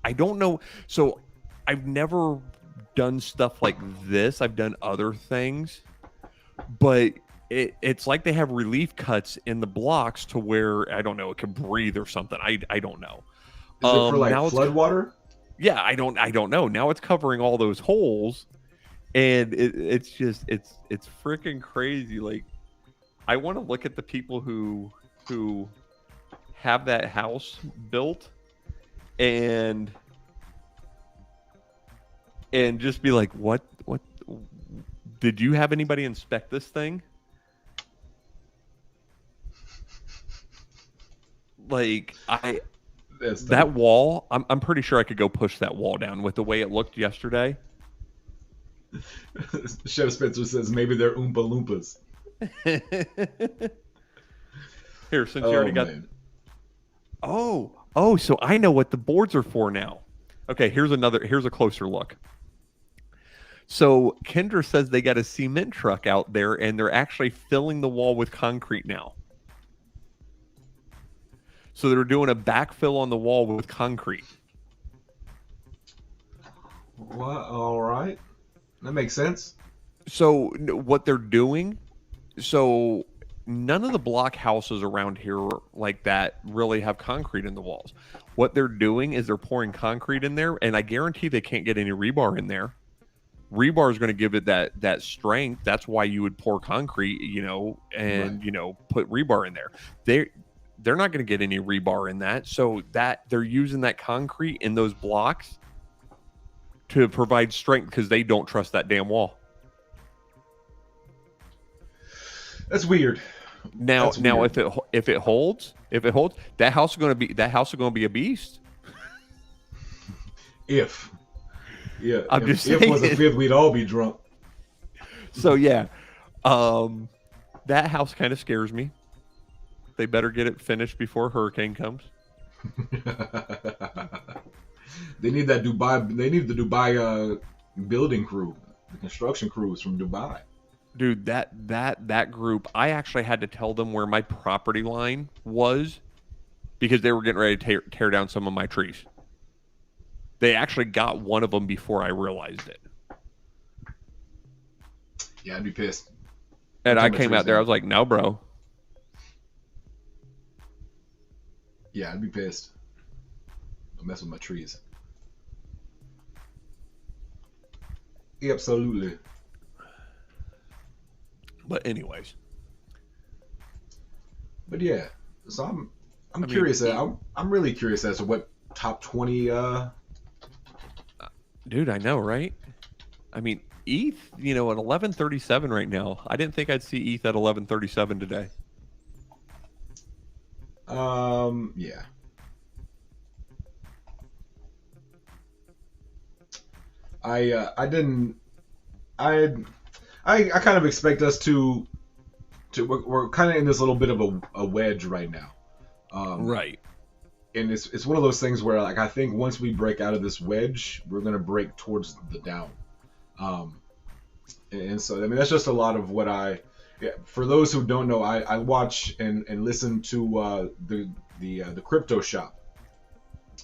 I don't know. So I've never done stuff like this. I've done other things, but it's like they have relief cuts in the blocks to where, I don't know, it can breathe or something. I don't know. Is it for like flood water? Yeah, I don't know. Now it's covering all those holes, and it's freaking crazy. Like, I want to look at the people who have that house built and just be like, what did you have anybody inspect this thing? Like that wall, I'm pretty sure I could go push that wall down with the way it looked yesterday. Chef Spencer says maybe they're Oompa Loompas. Here, since you already got... Man. Oh, so I know what the boards are for now. Okay, here's a closer look. So Kendra says they got a cement truck out there, and they're actually filling the wall with concrete now. So they're doing a backfill on the wall with concrete. What? All right. That makes sense. So what they're doing, so none of the block houses around here like that really have concrete in the walls. What they're doing is they're pouring concrete in there, and I guarantee they can't get any rebar in there. Rebar is going to give it that strength. That's why you would pour concrete, and right. Put rebar in there. They're not going to get any rebar in that, so that they're using that concrete in those blocks to provide strength because they don't trust that damn wall. That's weird. Now, if it holds, that house is going to be a beast. If just saying. If was a fifth, we'd all be drunk. So yeah, that house kind of scares me. They better get it finished before a hurricane comes. They need that Dubai. They need the Dubai building crew, the construction crews from Dubai. Dude, that group, I actually had to tell them where my property line was because they were getting ready to tear down some of my trees. They actually got one of them before I realized it. Yeah, I'd be pissed. And I came out there, I was like, no, bro. Yeah, I'd be pissed. Don't mess with my trees. Absolutely. But anyways. But yeah, so I'm curious. I'm really curious as to what top 20. Dude, I know, right? I mean, ETH, at 1137 right now. I didn't think I'd see ETH at 1137 today. Yeah. I didn't I I kind of expect us to we're kind of in this little bit of a wedge right now. Um, Right. and it's one of those things where like I think once we break out of this wedge, we're gonna break towards the down. Um, and so I mean that's just a lot of what I. Yeah, for those who don't know, I watch and listen to the crypto shop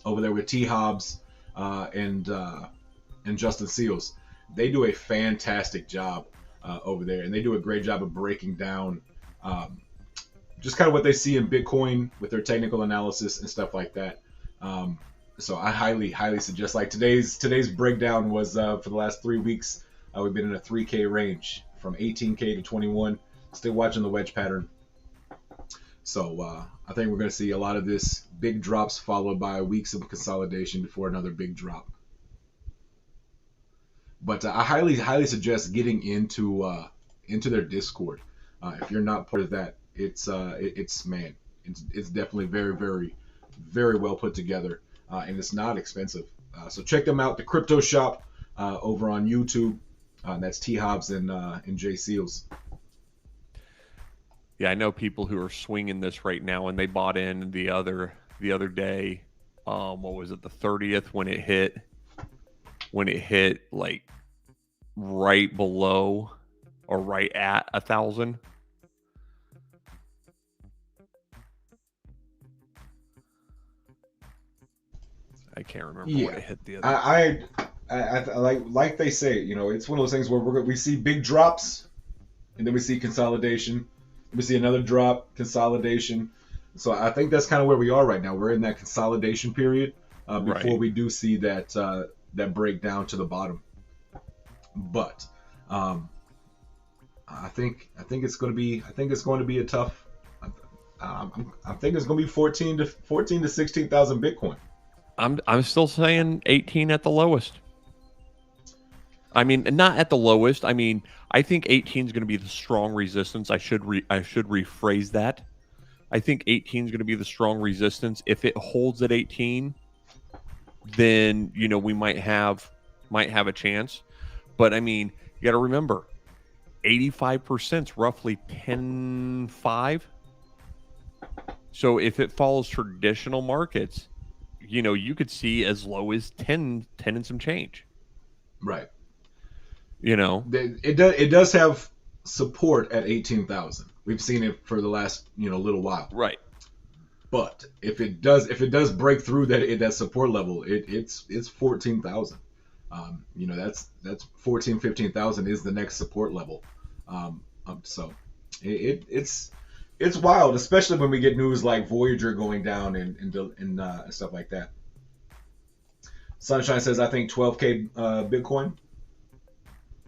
over there with T Hobbs and Justin Seals. They do a fantastic job over there, and they do a great job of breaking down um, just kind of what they see in Bitcoin with their technical analysis and stuff like that. Um, so I highly suggest. Like today's breakdown was for the last 3 weeks. We've been in a 3K range from 18K to 21. Still watching the wedge pattern. So I think we're going to see a lot of this big drops followed by weeks of consolidation before another big drop. But I highly suggest getting into their Discord. If you're not part of that, it's definitely very well put together, and it's not expensive. So check them out, the Crypto Shop over on YouTube. That's T Hobbs and Jay Seals. Yeah, I know people who are swinging this right now, and they bought in the other day. What was it, the 30th, when it hit like right below or right at 1,000. I can't remember what it hit the other. I like they say, it's one of those things where we see big drops, and then we see consolidation. We see another drop, consolidation. So I think that's kind of where we are right now. We're in that consolidation period before we do see that that break down to the bottom. But I think it's going to be a tough. I think it's going to be 14 to 16,000 Bitcoin. I'm still saying 18 at the lowest. I mean, not at the lowest. I mean, I think 18 is going to be the strong resistance. I should rephrase that. I think 18 is going to be the strong resistance. If it holds at 18, then we might have a chance. But I mean, you got to remember, 85% is roughly 10.5. So if it follows traditional markets, you could see as low as 10 and some change. Right. It does have support at 18,000. We've seen it for the last little while. Right. But if it does break through that support level, it's 14,000. That's 14, 15,000 is the next support level. So it's wild, especially when we get news like Voyager going down and stuff like that. Sunshine says, I think 12K Bitcoin.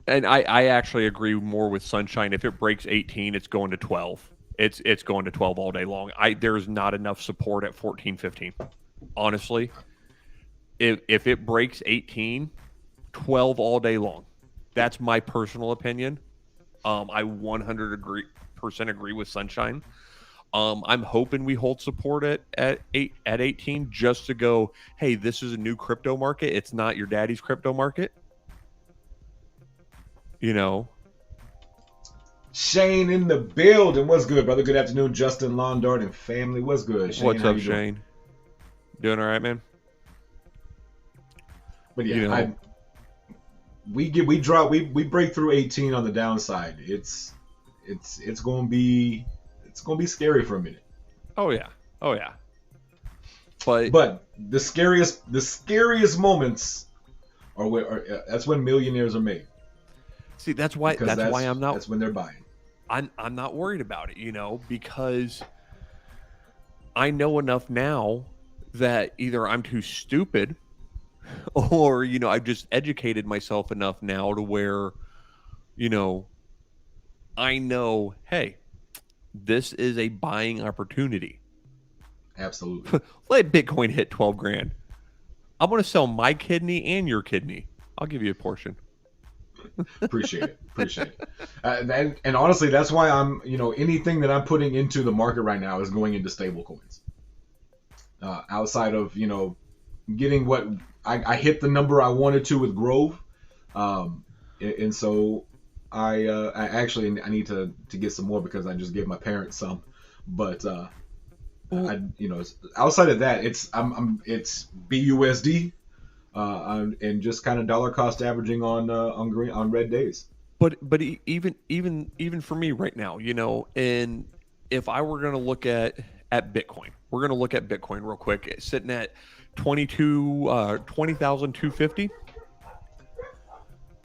And I actually agree more with Sunshine. If it breaks 18, it's going to 12. It's going to 12 all day long. There's not enough support at 14, 15. Honestly, if it breaks 18, 12 all day long. That's my personal opinion. I 100% agree with Sunshine. I'm hoping we hold support at 18 just to go, hey, this is a new crypto market. It's not your daddy's crypto market. Shane in the building. What's good, brother? Good afternoon, Justin Londard and family. What's good, Shane? What's up, Shane? Doing all right, man? But yeah, we break through 18 on the downside. It's going to be scary for a minute. Oh yeah. But the scariest moments are that's when millionaires are made. See, that's why I'm not. That's when they're buying. I'm not worried about it, because I know enough now that either I'm too stupid or, I've just educated myself enough now to where, I know, hey, this is a buying opportunity. Absolutely. Let Bitcoin hit 12 grand. I'm going to sell my kidney and your kidney. I'll give you a portion. Appreciate it. And honestly, that's why I'm, anything that I'm putting into the market right now is going into stable coins. outside of getting what I hit the number I wanted to with Grove, and so I actually I need to get some more because I just gave my parents some, but Well, outside of that it's BUSD, and just kind of dollar cost averaging on green on red days. even for me right now, and if I were going to look at Bitcoin, we're going to look at Bitcoin real quick. It's sitting at 20,250.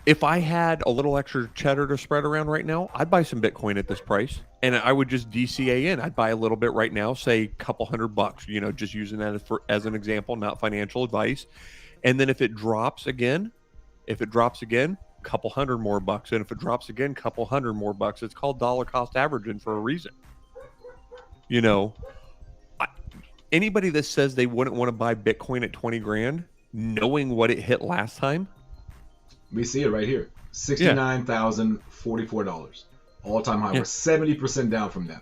If I had a little extra cheddar to spread around right now, I'd buy some Bitcoin at this price, and I would just DCA in. I'd buy a little bit right now, say a couple $100. Just using that as an example, not financial advice. And then if it drops again, couple hundred more bucks, and if it drops again, couple hundred more bucks. It's called dollar cost averaging for a reason. You know, I, Anybody that says they wouldn't want to buy Bitcoin at 20 grand, knowing what it hit last time, We see it right here, yeah, $69,044, all time high. yeah, We're 70% down from that.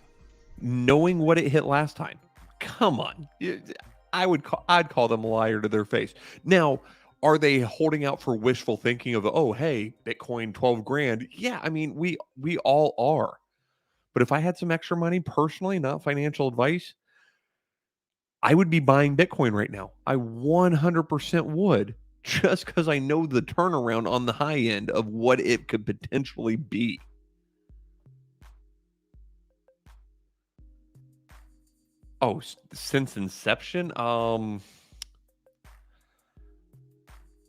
knowing what it hit last time, come on, I'd call them a liar to their face. Now, are they holding out for wishful thinking of, oh, hey, Bitcoin 12 grand? Yeah, I mean, we all are. But if I had some extra money personally, not financial advice, I would be buying Bitcoin right now. I 100% would, just because I know the turnaround on the high end of what it could potentially be. Oh, since inception,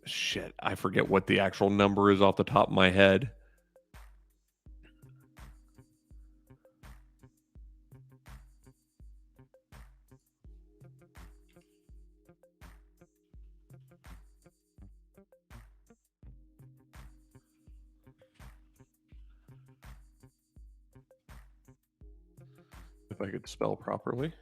shit, I forget what the actual number is off the top of my head. If I could spell properly.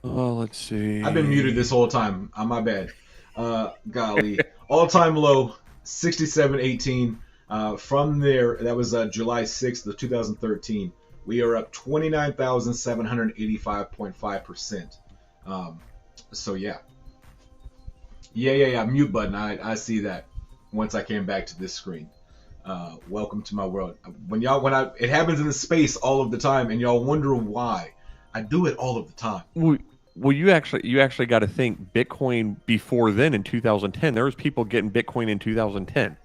Oh, let's see. I've been muted this whole time. My bad. Golly. All time low, 67.18. From there, that was July 6th of 2013. We are up 29,785.5%. So yeah. Yeah. Mute button. I see that once I came back to this screen. Welcome to my world. It happens in the space all of the time, and y'all wonder why. I do it all of the time. Well, you actually got to think Bitcoin before then in 2010. There was people getting Bitcoin in 2010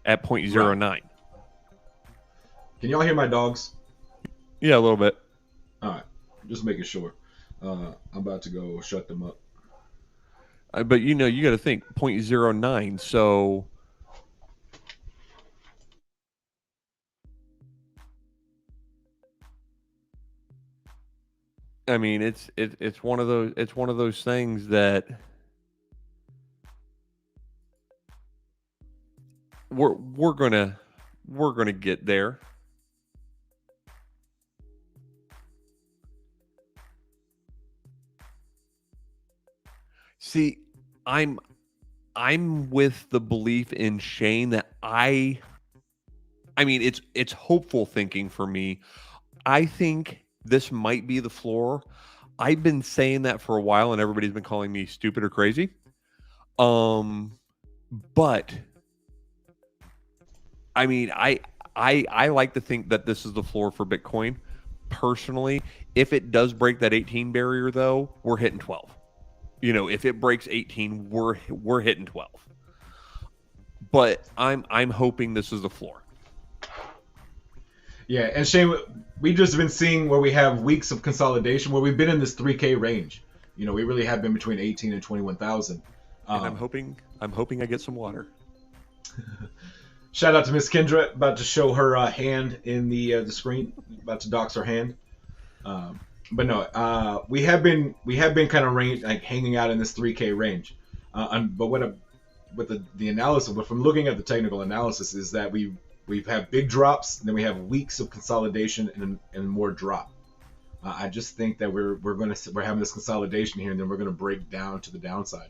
at Right. 0.09. Can y'all hear my dogs? Yeah, a little bit. All right, just making sure. I'm about to go shut them up. But you got to think 0.09. So I mean, it's one of those things that we're gonna get there. See, I'm with the belief in Shane that I mean, it's hopeful thinking for me. I think this might be the floor. I've been saying that for a while, and everybody's been calling me stupid or crazy. Um, but I mean, I like to think that this is the floor for Bitcoin. Personally, if it does break that 18 barrier, though, we're hitting 12. If it breaks 18, we're hitting 12. But I'm hoping this is the floor. Yeah, and Shane, we just been seeing where we have weeks of consolidation where we've been in this 3K range. We really have been between 18 and 21,000. And I'm hoping I get some water. Shout out to Miss Kendra, about to show her hand in the screen, about to dox her hand. But no, we have been kind of hanging out in this 3K range. But what the analysis, but from looking at the technical analysis, is that we've had big drops, and then we have weeks of consolidation and more drop. I just think that we're having this consolidation here, and then we're gonna break down to the downside.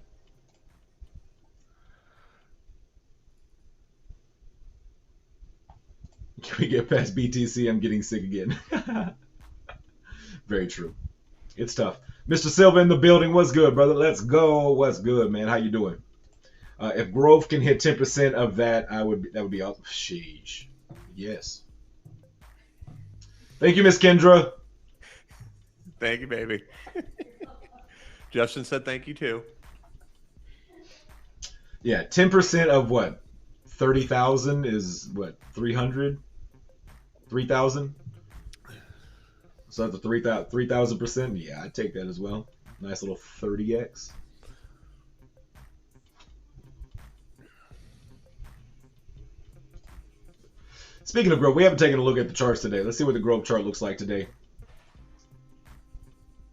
Can we get past BTC? I'm getting sick again. Very true. It's tough. Mr. Silva in the building. What's good, brother? Let's go. What's good, man? How you doing? If Grove can hit 10% of that, that would be awesome. Sheesh. Yes. Thank you, Miss Kendra. Thank you, baby. Justin said thank you too. Yeah, 10% of what? 30,000 is what? 300? 3,000? So that's a 3,000%. Yeah, I'd take that as well. Nice little 30x. Speaking of Grove, we haven't taken a look at the charts today. Let's see what the Grove chart looks like today.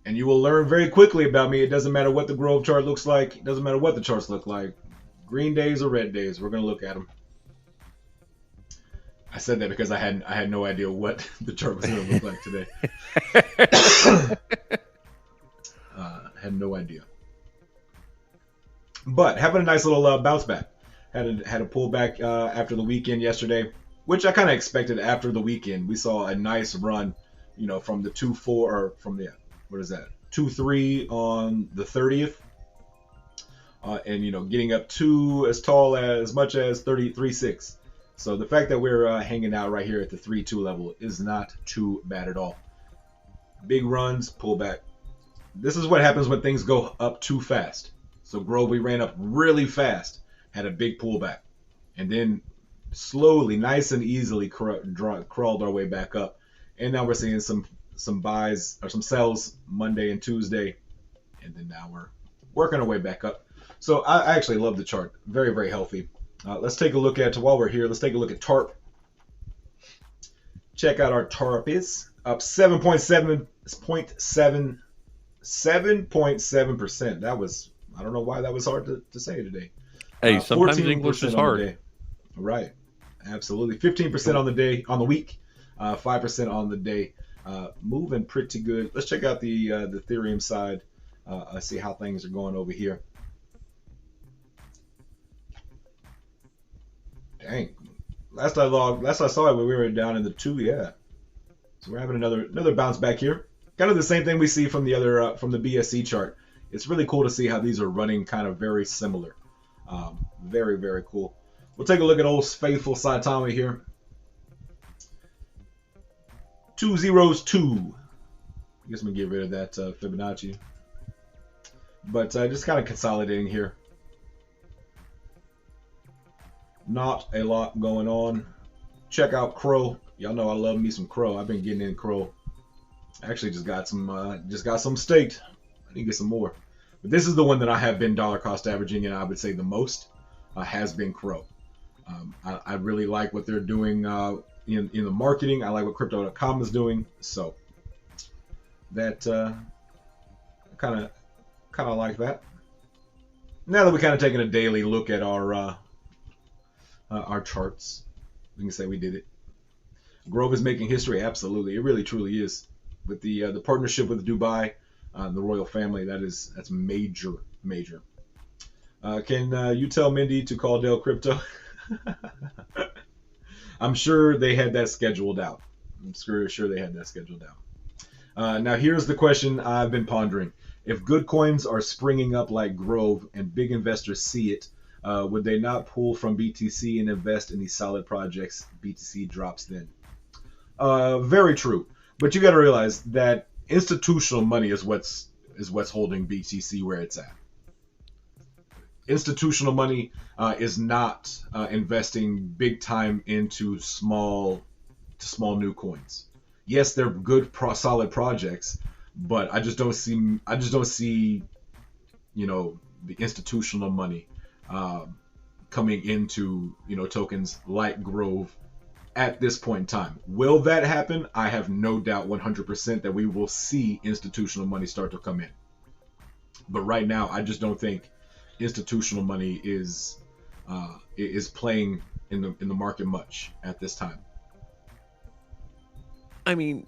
And you will learn very quickly about me. It doesn't matter what the Grove chart looks like. It doesn't matter what the charts look like. Green days or red days. We're going to look at them. I said that because I had no idea what the chart was going to look like today. I had no idea. But having a nice little bounce back. Had a pullback after the weekend yesterday, which I kind of expected after the weekend. We saw a nice run, from the 2-4 or from the, what is that, 2-3 on the 30th. And, getting up to as tall as much as 33.6. So the fact that we're hanging out right here at the 3-2 level is not too bad at all. Big runs, pull back. This is what happens when things go up too fast. So Grove, we ran up really fast, had a big pullback, and then slowly, nice and easily crawled our way back up. And now we're seeing some buys or some sells Monday and Tuesday, and then now we're working our way back up. So I actually love the chart. Very, very healthy. Let's take a look at, while we're here, let's take a look at TARP. Check out our TARP is up 7.7%. That was, I don't know why that was hard to say today. Hey, sometimes English is hard. Right. Absolutely. 15% on the day, on the week, 5% on the day. Moving pretty good. Let's check out the Ethereum side. Let's see how things are going over here. Dang. Last I saw it when we were down in the 2, yeah. So we're having another bounce back here. Kind of the same thing we see from the other from the BSC chart. It's really cool to see how these are running kind of very similar. Very, very cool. We'll take a look at old faithful Saitama here. 202. I guess I'm gonna get rid of that Fibonacci. But just kind of consolidating here. Not a lot going on. Check out Crow. Y'all know I love me some Crow. I've been getting in Crow. I actually just got some staked. I need to get some more. But this is the one that I have been dollar cost averaging, and I would say the most has been Crow. I really like what they're doing in the marketing. I like what Crypto.com is doing. So that kind of like that. Now that we're kind of taking a daily look at our charts, we can say we did it. Grove is making history. Absolutely, it really truly is. With the partnership with Dubai, the royal family, that's major. Can you tell Mindy to call Dell Crypto? I'm sure they had that scheduled out. I'm sure they had that scheduled out. Now here's the question I've been pondering. If good coins are springing up like Grove and big investors see it, would they not pull from BTC and invest in these solid projects? BTC drops then. Very true. But you got to realize that institutional money is what's holding BTC where it's at. Institutional money is not investing big time into small new coins. Yes, they're good, solid projects, but I just don't see, the institutional money coming into tokens like Grove at this point in time. Will that happen? I have no doubt 100% that we will see institutional money start to come in. But right now, I just don't think institutional money is playing in the market much at this time. I mean,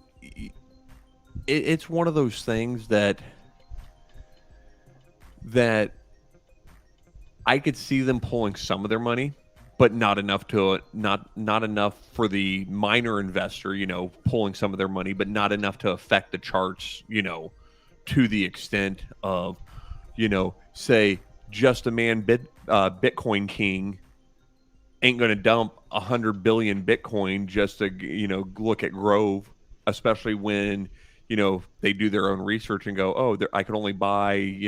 it's one of those things that I could see them pulling some of their money, but not enough to not enough for the minor investor, pulling some of their money, but not enough to affect the charts, to the extent of, say JustAman Bitcoin King ain't going to dump 100 billion Bitcoin just to, look at Grove, especially when, they do their own research and go, oh, I could only buy,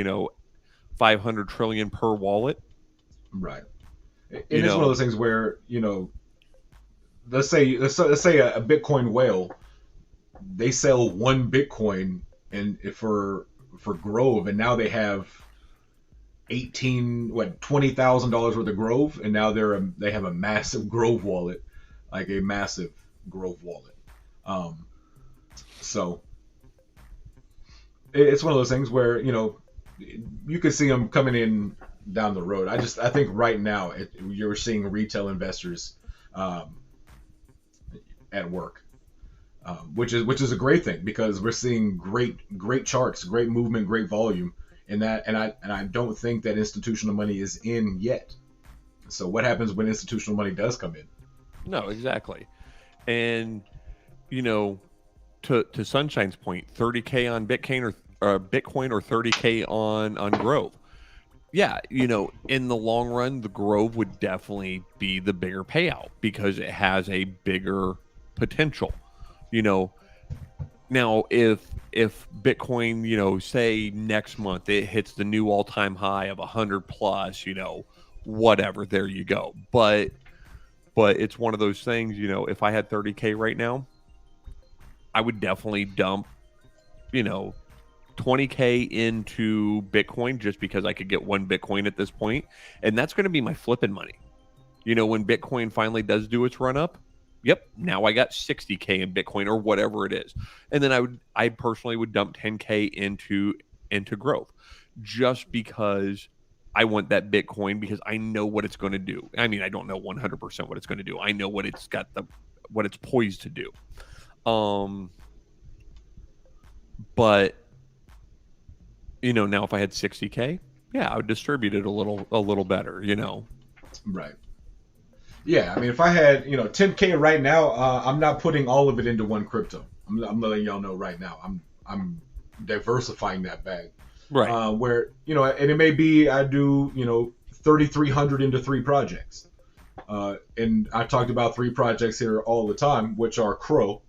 500 trillion per wallet. Right. And it's one of those things where, let's say a Bitcoin whale, they sell one Bitcoin and for Grove, and now they have $20,000 worth of Grove, and now they have a massive Grove wallet, like a massive Grove wallet. So it's one of those things where you could see them coming in down the road. I think right now you're seeing retail investors at work, which is a great thing, because we're seeing great charts, great movement, great volume in that, and I don't think that institutional money is in yet. So what happens when institutional money does come in? No, exactly. And to Sunshine's point, 30K on Bitcoin or Bitcoin, or 30K on Grove. Yeah, in the long run, the Grove would definitely be the bigger payout because it has a bigger potential. Now if Bitcoin, say next month it hits the new all-time high of 100 plus, whatever, there you go. But it's one of those things, if I had 30K right now, I would definitely dump, 20K into Bitcoin, just because I could get one Bitcoin at this point. And that's going to be my flipping money. When Bitcoin finally does do its run up, yep, now I got 60K in Bitcoin or whatever it is. And then I personally would dump 10K into Grove, just because I want that Bitcoin, because I know what it's going to do. I mean, I don't know 100% what it's going to do. I know what it's poised to do. But now if I had 60K, yeah, I would distribute it a little better, Right. Yeah, I mean, if I had 10K right now, I'm not putting all of it into one crypto. I'm letting y'all know right now. I'm diversifying that bag. Right. Where and it may be I do 3,300 into 3 projects. And I talked about 3 projects here all the time, which are Crow.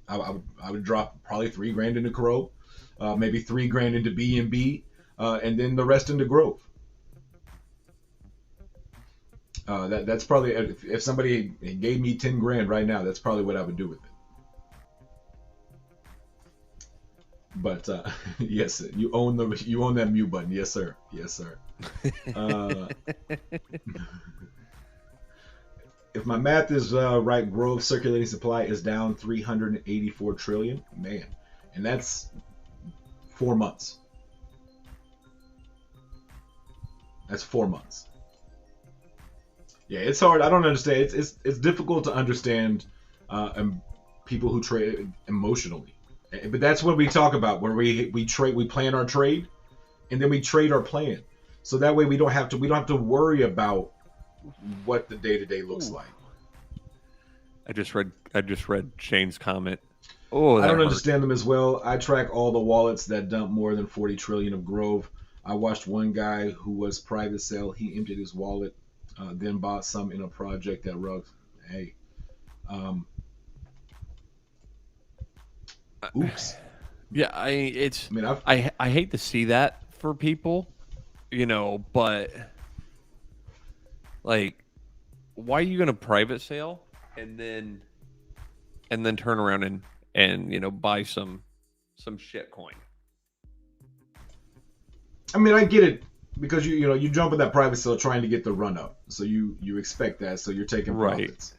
I would drop probably $3,000 into Crow, maybe $3,000 into BNB, and then the rest into Grove. That's probably, if somebody gave me $10,000 right now, that's probably what I would do with it. But yes, you own that mute button. Yes, sir. Yes, sir. If my math is right, Grove circulating supply is down 384 trillion. Man, and that's 4 months. That's 4 months. Yeah, it's hard. I don't understand. It's difficult to understand people who trade emotionally. But that's what we talk about, where we trade, we plan our trade, and then we trade our plan. So that way we don't have to worry about what the day-to-day looks like. I just read Shane's comment. Oh, I don't understand them as well. I track all the wallets that dump more than 40 trillion of Grove. I watched one guy who was private sale. He emptied his wallet, then bought some in a project that rugs. Hey, oops. Yeah, I hate to see that for people, but like, why are you going to private sale and then turn around and buy some shit coin? I mean, I get it, because you jump in that private sale trying to get the run up, so you expect that, so you're taking profits.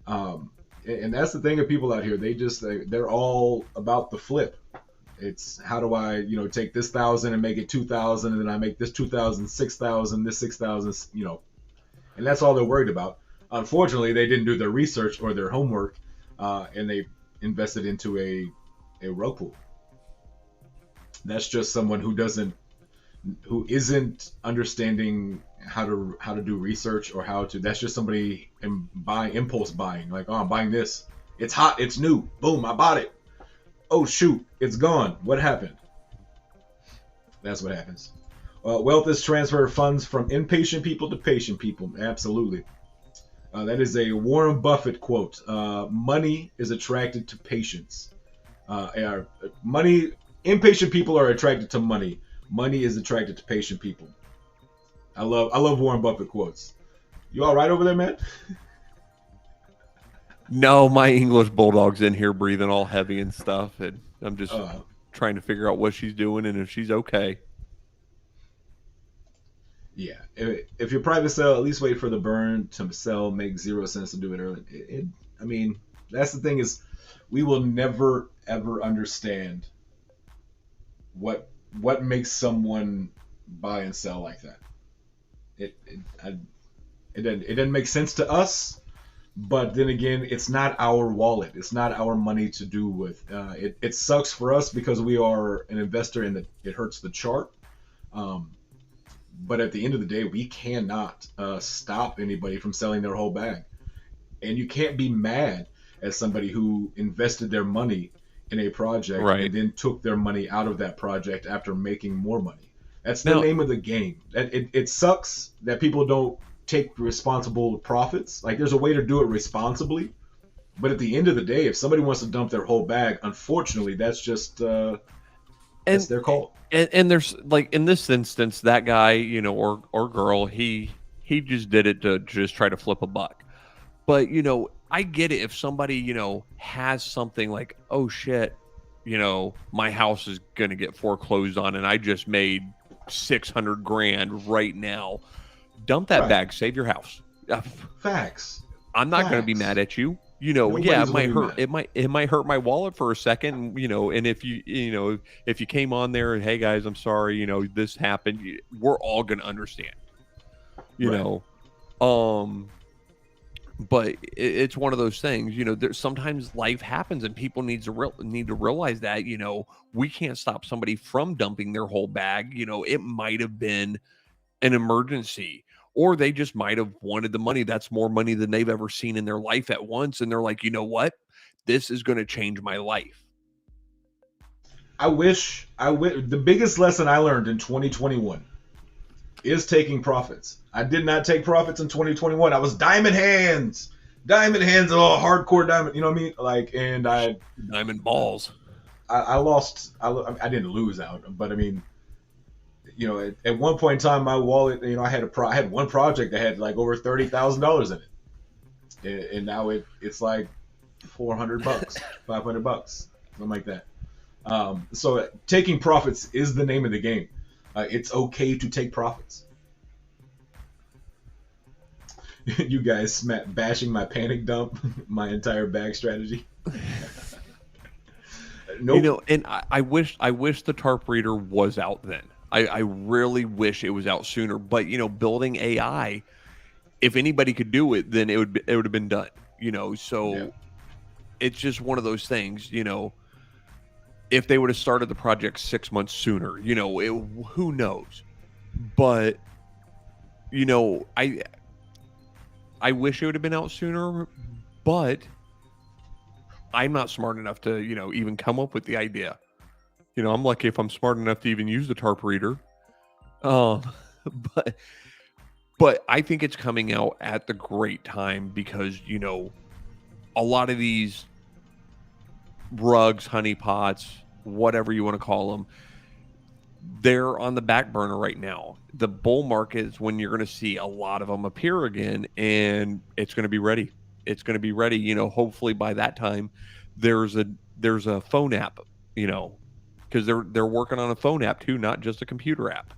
Right. And that's the thing of people out here. They're all about the flip. It's, how do I take this 1,000 and make it 2,000, and then I make this 2,000 6,000, this 6,000, and that's all they're worried about. Unfortunately, they didn't do their research or their homework, and they invested into a rug pool. That's just someone who isn't understanding how to do research, or how to. That's just somebody impulse buying. Like, oh, I'm buying this. It's hot. It's new. Boom, I bought it. Oh shoot, it's gone. What happened? That's what happens. Wealth is transfer of funds from impatient people to patient people. Absolutely. That is a Warren Buffett quote. Money is attracted to patience. Impatient people are attracted to money. Money is attracted to patient people. I love Warren Buffett quotes. You all right over there, man? No, my English bulldog's in here breathing all heavy and stuff, and I'm just trying to figure out what she's doing and if she's okay. Yeah, if you're private sell, at least wait for the burn to sell. Make 0 cents to do it early. I mean, that's the thing is, we will never ever understand what makes someone buy and sell like that. It doesn't make sense to us, but then again, it's not our wallet. It's not our money to do with. It sucks for us because we are an investor and it hurts the chart. But at the end of the day, we cannot stop anybody from selling their whole bag. And you can't be mad at somebody who invested their money in a project and then took their money out of that project after making more money. That's the name of the game. It sucks that people don't take responsible profits. Like, there's a way to do it responsibly. But at the end of the day, if somebody wants to dump their whole bag, unfortunately, that's just that's their call. And there's, like, in this instance, that guy, you know, or girl, he just did it to just try to flip a buck. But, you know, I get it if somebody, you know, has something like, oh shit, you know, my house is going to get foreclosed on and I just made 600 grand right now. Dump that bag, save your house. Facts. I'm not going to be mad at you. You know, Nobody's it might hurt. It might hurt my wallet for a second, you know, and if you came on there and, hey guys, I'm sorry, you know, this happened, we're all going to understand. You know. But it's one of those things, you know, sometimes life happens and people need to realize that, you know, we can't stop somebody from dumping their whole bag. You know, it might have been an emergency, or they just might have wanted the money. That's more money than they've ever seen in their life at once. And they're like, you know what? This is going to change my life. I wish the biggest lesson I learned in 2021 is taking profits. I did not take profits in 2021. I was diamond hands, oh, hardcore diamond. You know what I mean? Like, and diamond balls. I lost. I didn't lose out, but I mean, you know, at one point in time, my wallet, you know, I had one project that had like over $30,000 in it, and now it's like $400, $500, something like that. So taking profits is the name of the game. It's okay to take profits. You guys bashing my panic dump, my entire bag strategy. Nope. You know, and I wish the TARP reader was out then. I really wish it was out sooner. But, you know, building AI, if anybody could do it, then it would have been done. You know, so it's just one of those things. You know, if they would have started the project 6 months sooner, you know, who knows? But, you know, I wish it would have been out sooner, but I'm not smart enough to, you know, even come up with the idea. You know, I'm lucky if I'm smart enough to even use the TARP reader. But I think it's coming out at the great time because, you know, a lot of these rugs, honeypots, whatever you want to call them, they're on the back burner right now. The bull market is when you're going to see a lot of them appear again, and it's going to be ready. It's going to be ready. You know, hopefully by that time, there's a phone app. You know, because they're working on a phone app too, not just a computer app.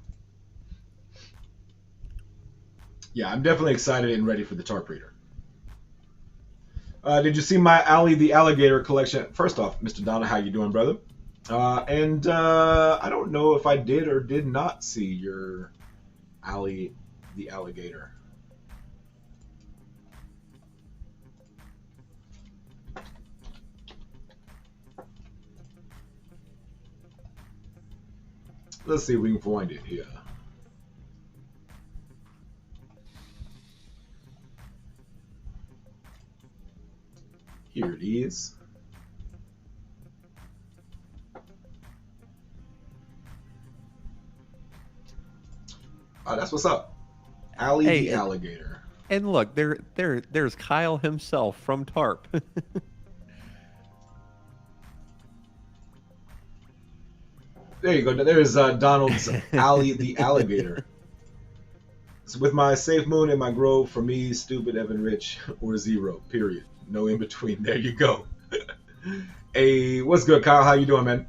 Yeah, I'm definitely excited and ready for the TARP reader. Did you see my Allie the Alligator collection? First off, Mr. Donna, how you doing, brother? And I don't know if I did or did not see your Allie the Alligator. Let's see if we can find it here. Here it is. Oh, that's what's up. Ali the alligator. And look, there's Kyle himself from Tarp. There you go. There's Donald's Ali the alligator. It's with my safe moon and my grove for me, stupid Evan Rich, or zero. Period. No in between. There you go. Hey, what's good, Kyle? How you doing, man?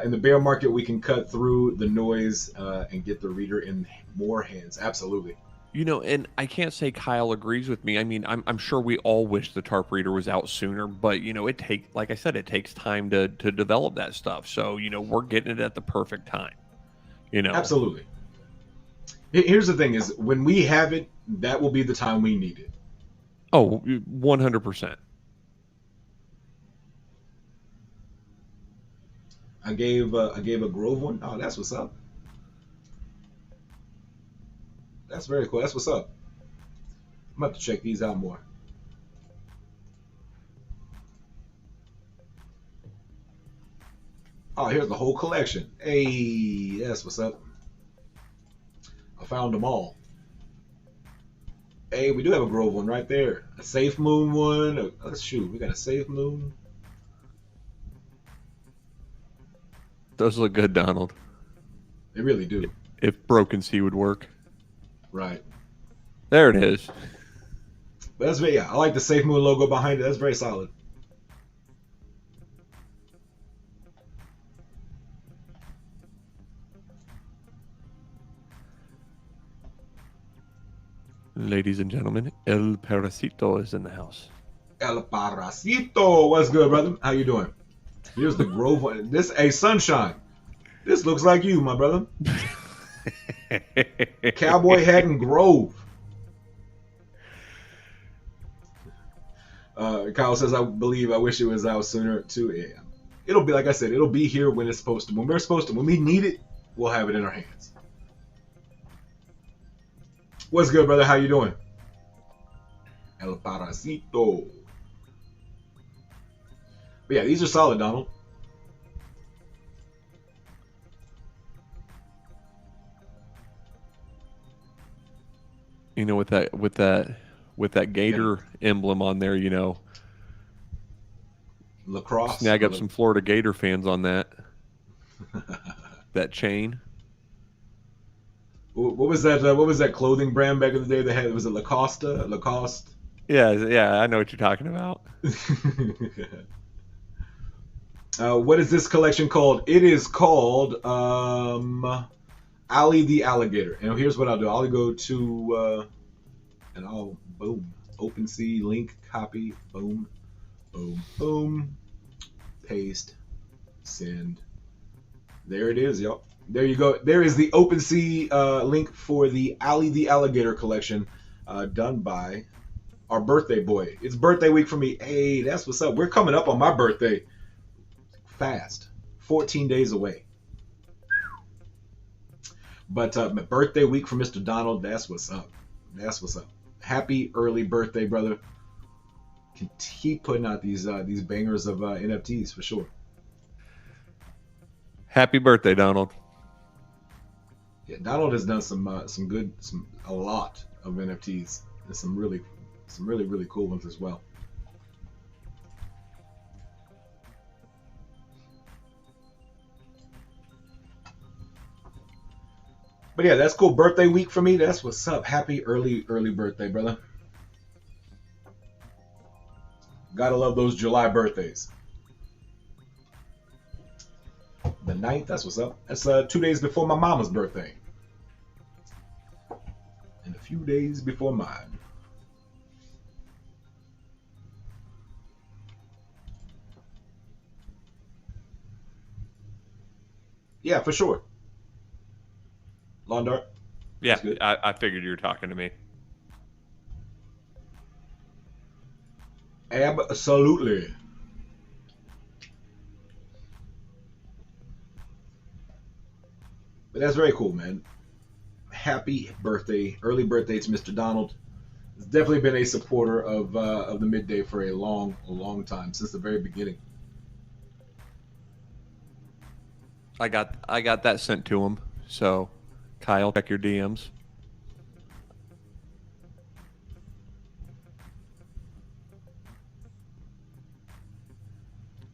In the bear market, we can cut through the noise and get the reader in more hands. Absolutely. You know, and I can't say Kyle agrees with me. I mean, I'm sure we all wish the TARP reader was out sooner, but you know, like I said, it takes time to develop that stuff. So, you know, we're getting it at the perfect time. You know, absolutely. Here's the thing: is when we have it, that will be the time we need it. Oh, 100%. I gave a Grove one. Oh, that's what's up. That's very cool. That's what's up. I'm about to check these out more. Oh, here's the whole collection. Hey, that's what's up. I found them all. Hey, we do have a Grove one right there. A Safe Moon one. Let's shoot. We got a Safe Moon. Those look good, Donald. They really do. If Broken Sea would work. Right. There it is. But that's very, yeah, I like the Safe Moon logo behind it. That's very solid. Ladies and gentlemen, El Parasito is in the house. El Parasito. What's good, brother? How you doing? Here's the Grove one. This, hey, Sunshine. This looks like you, my brother. Cowboy hat and Grove. Kyle says, I wish it was out sooner too. Yeah. It'll be, like I said, it'll be here when it's supposed to. When we need it, we'll have it in our hands. What's good, brother? How you doing? El Parasito. But yeah, these are solid, Donald. You know, with that gator emblem on there, you know, lacrosse. Snag up some Florida Gator fans on that. That chain. What was that? What was that clothing brand back in the day that had? Was it Lacoste? Lacoste. Yeah, I know what you're talking about. What is this collection called? It is called Ali the Alligator. And here's what I'll do. I'll go to and I'll boom, OpenSea link, copy, boom, boom, boom, paste, send. There it is, y'all. There you go. There is the OpenSea link for the Ali the Alligator collection, done by our birthday boy. It's birthday week for me. Hey, that's what's up. We're coming up on my birthday fast. 14 days away. But my birthday week for Mr. Donald, that's what's up. That's what's up. Happy early birthday, brother. Can keep putting out these bangers of NFTs for sure. Happy birthday, Donald. Yeah, Donald has done a lot of NFTs and some really cool ones as well. But yeah, that's cool. Birthday week for me. That's what's up. Happy early birthday, brother. Gotta love those July birthdays. The 9th, that's what's up. That's 2 days before my mama's birthday. And a few days before mine. Yeah, for sure. Lawn dart? Yeah, I figured you were talking to me. Absolutely. But that's very cool, man. Happy birthday, early birthday to Mr. Donald. has definitely been a supporter of the midday for a long time, since the very beginning. I got that sent to him. So, Kyle, check your DMs.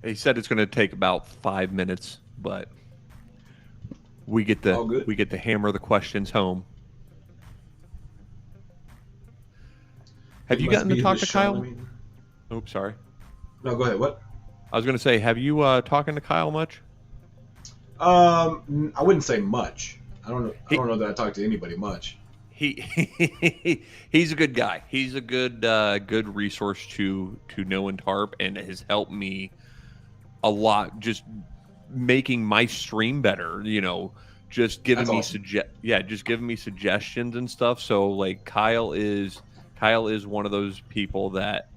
He said it's going to take about 5 minutes, but we get to hammer the questions home. Have you gotten to talk to Kyle? Oops, sorry. No, go ahead. What? I was going to say, have you talking to Kyle much? I wouldn't say much. I don't know. I don't know that I talk to anybody much. He's a good guy. He's a good resource to know in TARP, and has helped me a lot, just making my stream better, just giving me just giving me suggestions and stuff. So like Kyle is one of those people that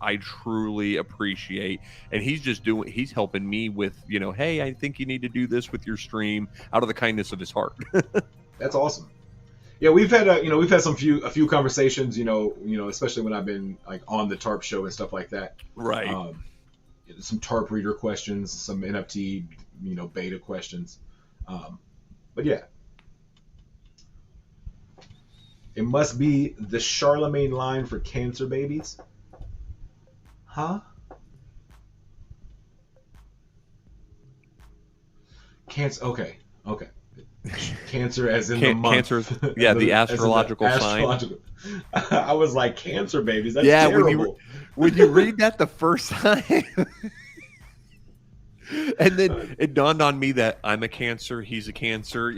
I truly appreciate, and he's helping me with, hey, I think you need to do this with your stream, out of the kindness of his heart. That's awesome. Yeah, we've had a few conversations, especially when I've been like on the TARP show and stuff like that. Right. Some TARP reader questions, some NFT, beta questions. But yeah. It must be the Charlemagne line for cancer babies. Huh? Cancer. Okay. Cancer as in the month. Cancer. Yeah, the astrological sign. I was like, cancer babies. That's terrible. When you read that the first time, and then it dawned on me that I'm a Cancer, he's a Cancer,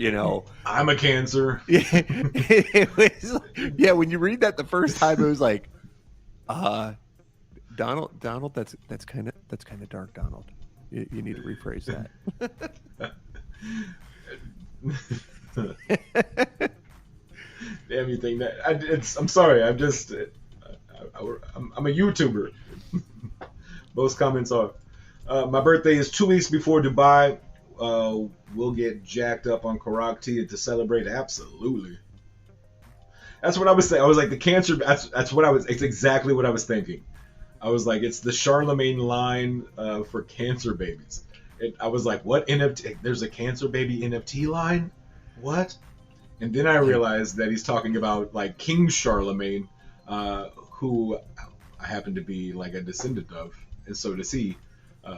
I'm a Cancer. Yeah, when you read that the first time, it was like, Donald, that's kind of dark, Donald. You need to rephrase that. Damn, you think that? I'm sorry. I'm just. I'm a YouTuber. Most comments are. My birthday is 2 weeks before Dubai. We'll get jacked up on Karak tea to celebrate. Absolutely. That's what I was saying. I was like, the cancer. That's what I was. It's exactly what I was thinking. I was like, it's the Charlemagne line for cancer babies. I was like, what NFT? There's a cancer baby NFT line? What? And then I realized that he's talking about like King Charlemagne, who I happen to be like a descendant of, and so does he.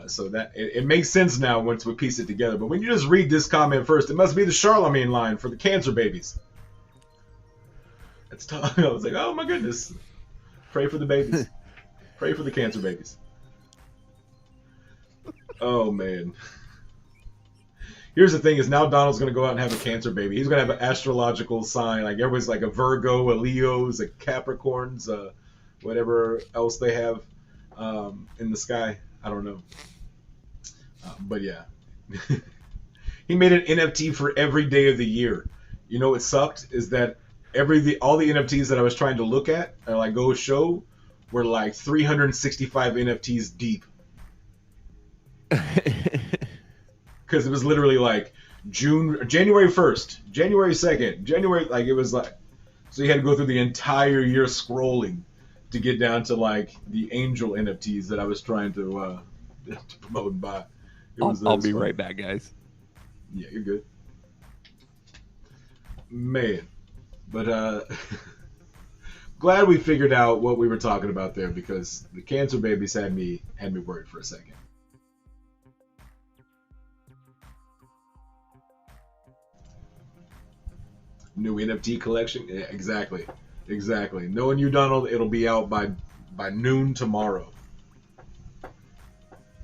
So that it makes sense now once we piece it together. But when you just read this comment first, it must be the Charlemagne line for the cancer babies. I was like, oh my goodness. Pray for the babies. Pray for the cancer babies. Oh man. Here's the thing: is now Donald's gonna go out and have a cancer baby. He's gonna have an astrological sign, like everybody's like a Virgo, a Leo's, a Capricorns, whatever else they have in the sky. I don't know. But yeah, he made an NFT for every day of the year. You know what sucked is that all the NFTs that I was trying to look at or like go show were like 365 NFTs deep. Because it was literally like January 1st, January 2nd, like it was like, so you had to go through the entire year scrolling to get down to like the angel NFTs that I was trying to promote and buy. I'll be right back, guys. Yeah, you're good. Man. But glad we figured out what we were talking about there, because the cancer babies had me worried for a second. New NFT collection? Yeah, exactly. Knowing you, Donald, it'll be out by noon tomorrow.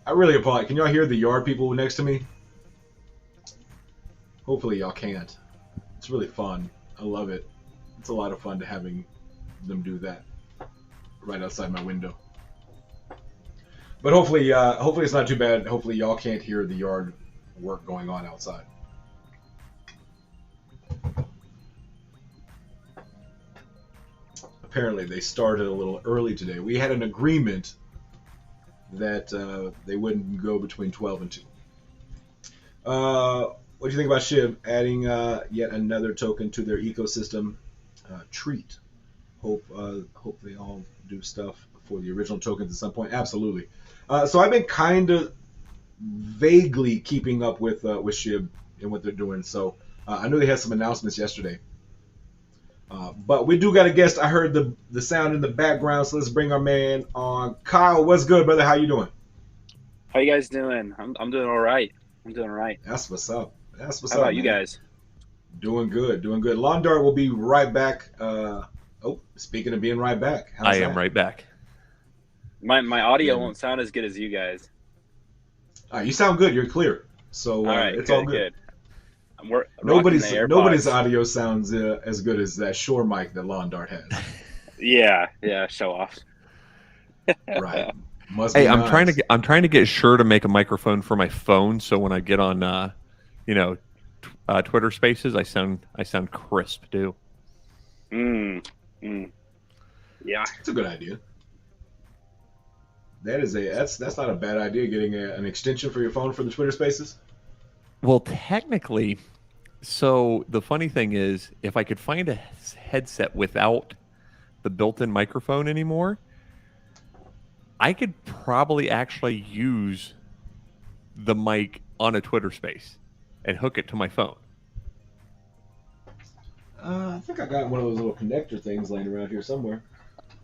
I really apologize. Can y'all hear the yard people next to me? Hopefully y'all can't. It's really fun. I love it. It's a lot of fun to having them do that right outside my window. But hopefully it's not too bad. Hopefully y'all can't hear the yard work going on outside. Apparently they started a little early today. We had an agreement that they wouldn't go between 12 and 2. What do you think about Shiv adding yet another token to their ecosystem? Treat. Hope they all do stuff for the original tokens at some point. Absolutely. So I've been kind of vaguely keeping up with Shib and what they're doing. So I know they had some announcements yesterday. But we do got a guest. I heard the sound in the background, so let's bring our man on. Kyle, what's good, brother? How you doing? How you guys doing? I'm doing all right. I'm doing all right. That's what's up. That's what's How up, about you man. guys? Doing good, doing good. Lawn Dart will be right back. Speaking of being right back, how's I that? am right back. My audio Yeah. won't sound as good as you guys. You sound good. You're clear. So All right, it's good, all good. I'm rocking Nobody's the AirPods. nobody's audio sounds as good as that Shure mic that Lawn Dart has. Yeah, show off. Right. Must be Hey, I'm nice. trying to get Shure to make a microphone for my phone, so when I get on, Twitter Spaces, I sound crisp too. Yeah. It's a good idea. That's not a bad idea. Getting an extension for your phone for the Twitter Spaces. Well, technically, so the funny thing is, if I could find a headset without the built-in microphone anymore, I could probably actually use the mic on a Twitter Space and hook it to my phone. I think I got one of those little connector things laying around here somewhere.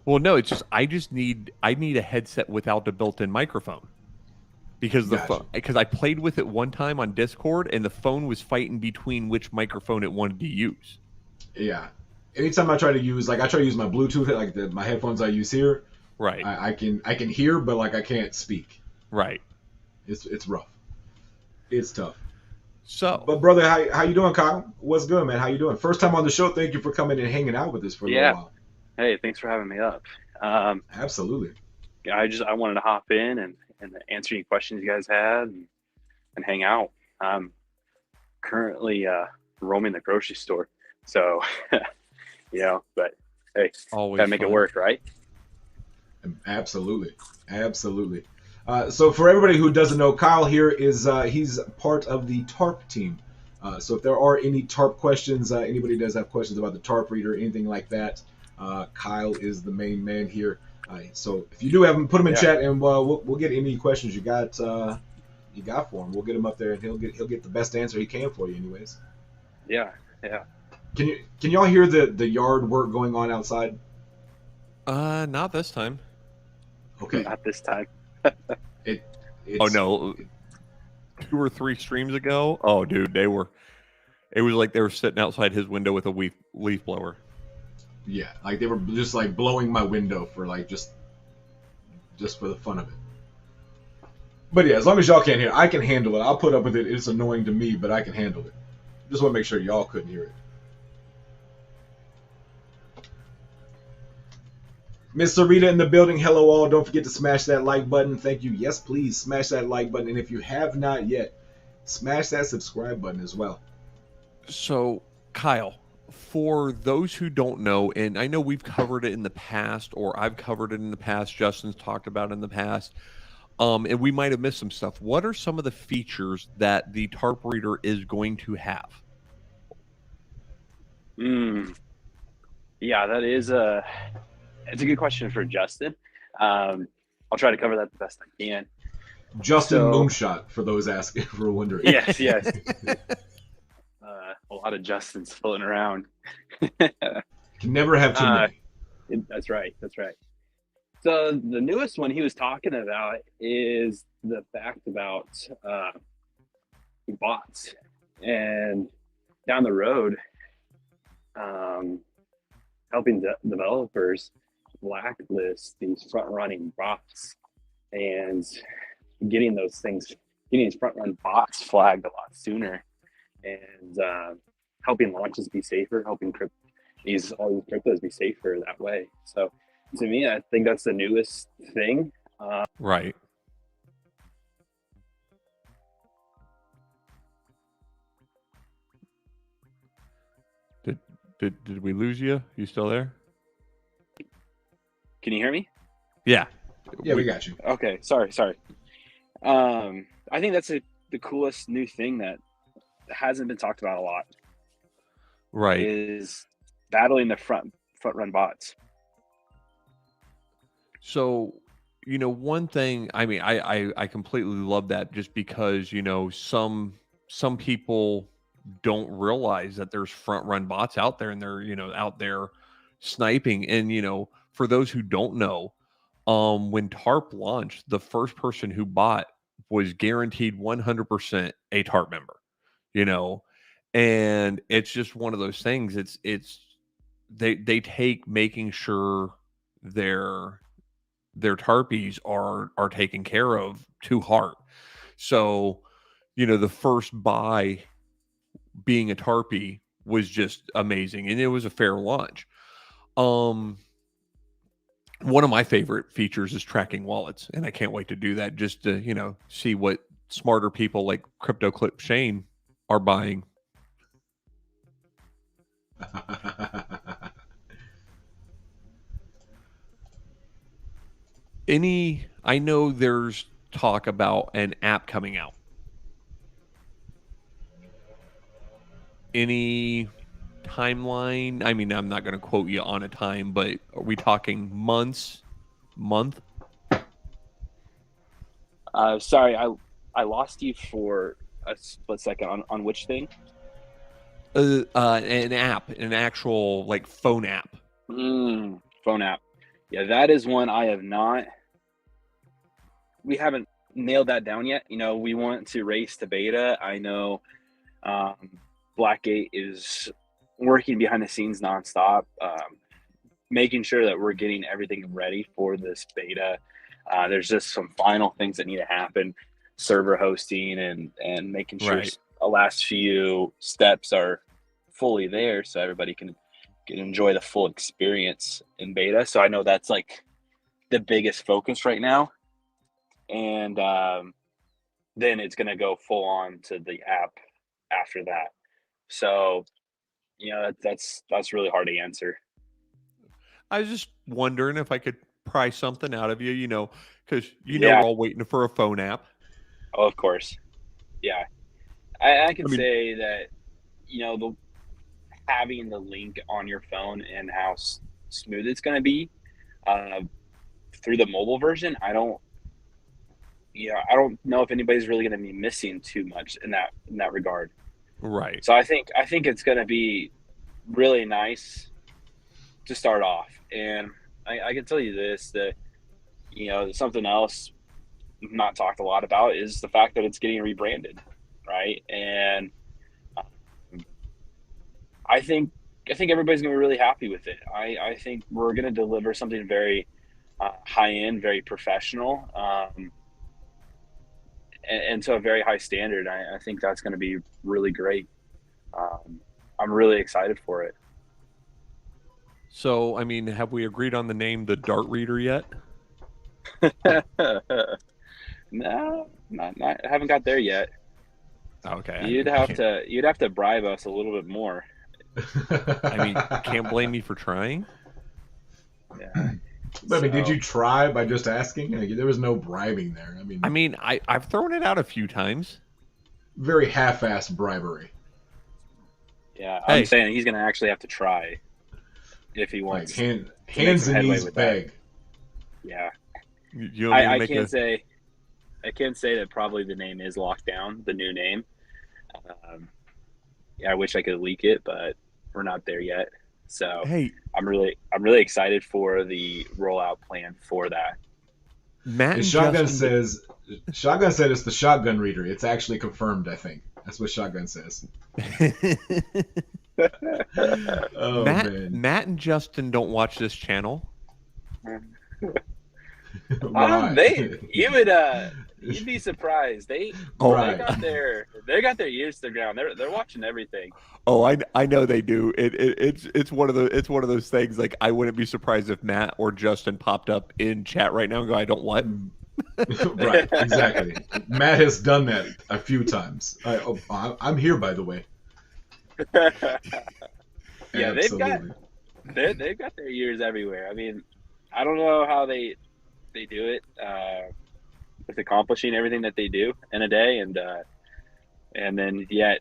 Well, no, it's just I need a headset without the built-in microphone because Gotcha. because I played with it one time on Discord and the phone was fighting between which microphone it wanted to use. Yeah. Anytime I try to use my Bluetooth, like my headphones I use here, Right. I can hear, but like I can't speak. Right. It's rough. It's tough. So, But brother, how you doing, Kyle? What's good, man? How you doing? First time on the show. Thank you for coming and hanging out with us for a little while. Hey, thanks for having me up. Absolutely. I wanted to hop in and answer any questions you guys had and hang out. I'm currently roaming the grocery store, so but hey, always gotta make it fun. work, right? Absolutely. So for everybody who doesn't know, Kyle here is he's part of the TARP team. So if there are any TARP questions, anybody does have questions about the TARP reader, anything like that, Kyle is the main man here. So if you do have them, put them in chat, and we'll get any questions you got for him. We'll get him up there, and he'll get the best answer he can for you, anyways. Yeah. Can y'all hear the yard work going on outside? Not this time. Okay. Not this time. Oh no, 2 or 3 streams ago. Oh, dude, it was like they were sitting outside his window with a leaf blower. Yeah, like they were just like blowing my window for like just for the fun of it. But yeah, as long as y'all can't hear it, I can handle it. I'll put up with it. It's annoying to me, but I can handle it. Just want to make sure y'all couldn't hear it. Miss Sarita in the building. Hello all. Don't forget to smash that like button. Thank you. Yes, please smash that like button. And if you have not yet, smash that subscribe button as well. So, Kyle, for those who don't know, and I know we've covered it in the past, or I've covered it in the past, Justin's talked about it in the past, and we might have missed some stuff. What are some of the features that the TARP reader is going to have? Yeah, that is it's a good question for Justin. I'll try to cover that the best I can. Justin Moonshot, for those asking, for wondering. Yes. A lot of Justins floating around. Can never have too many. That's right. So the newest one he was talking about is the fact about bots, and down the road, helping developers blacklist these front-running bots and getting these front-run bots flagged a lot sooner, and helping launches be safer, helping all these cryptos be safer that way. So to me, I think that's the newest thing. Right. Did we lose you? You still there? Can you hear me? Yeah. Yeah, we got you. Okay, sorry. I think that's the coolest new thing that hasn't been talked about a lot. Right. Is battling the front run bots. So, one thing, I mean, I completely love that, just because, some people don't realize that there's front run bots out there, and they're, out there sniping. And, for those who don't know, when TARP launched, the first person who bought was guaranteed 100% a TARP member, you know, and it's just one of those things. They take making sure their tarpies are taken care of to heart. So, the first buy being a tarpie was just amazing, and it was a fair launch. One of my favorite features is tracking wallets, and I can't wait to do that, just to, see what smarter people like Crypto Clip Shane are buying. I know there's talk about an app coming out. Any timeline? I mean, I'm not going to quote you on a time, but are we talking month? Sorry, I lost you for a split second on which thing? An app, an actual like phone app. Phone app. Yeah, that is one I have not. We haven't nailed that down yet. We want to race to beta. I know Blackgate is working behind the scenes nonstop, making sure that we're getting everything ready for this beta. There's just some final things that need to happen, server hosting and making sure the last few steps are fully there so everybody can enjoy the full experience in beta. So I know that's like the biggest focus right now. And then it's going to go full on to the app after that. So, that's really hard to answer. I was just wondering if I could pry something out of you, because Yeah. we're all waiting for a phone app. Oh, of course. Yeah. I can say that, having the link on your phone and how smooth it's going to be through the mobile version, I don't know if anybody's really going to be missing too much in that regard. Right. So I think it's going to be really nice to start off. And I can tell you this, that, something else not talked a lot about is the fact that it's getting rebranded. Right. And I think everybody's going to be really happy with it. I think we're going to deliver something very high end, very professional, and to a very high standard. I think that's going to be really great. I'm really excited for it. So, I mean, have we agreed on the name, the Dart Reader, yet? No, not. I haven't got there yet. Okay. You'd have to bribe us a little bit more. I mean, can't blame me for trying. Yeah. But, I mean, did you try by just asking? There was no bribing there. I've thrown it out a few times. Very half-assed bribery. Yeah, I'm saying he's going to actually have to try if he wants. Like hands and knees beg. Yeah. I can't say that probably the name is locked down, the new name. I wish I could leak it, but we're not there yet. So I'm really excited for the rollout plan for that. Matt and Shotgun said it's the Shotgun Reader. It's actually confirmed, I think. That's what Shotgun says. Matt and Justin don't watch this channel. You'd be surprised. They got their ears to the ground. They're watching everything. Oh, I know they do. It's one of those things. Like, I wouldn't be surprised if Matt or Justin popped up in chat right now and go, "I don't what." Right, exactly. Matt has done that a few times. I'm here, by the way. Yeah, they've got their ears everywhere. I mean, I don't know how they do it with accomplishing everything that they do in a day, and then yet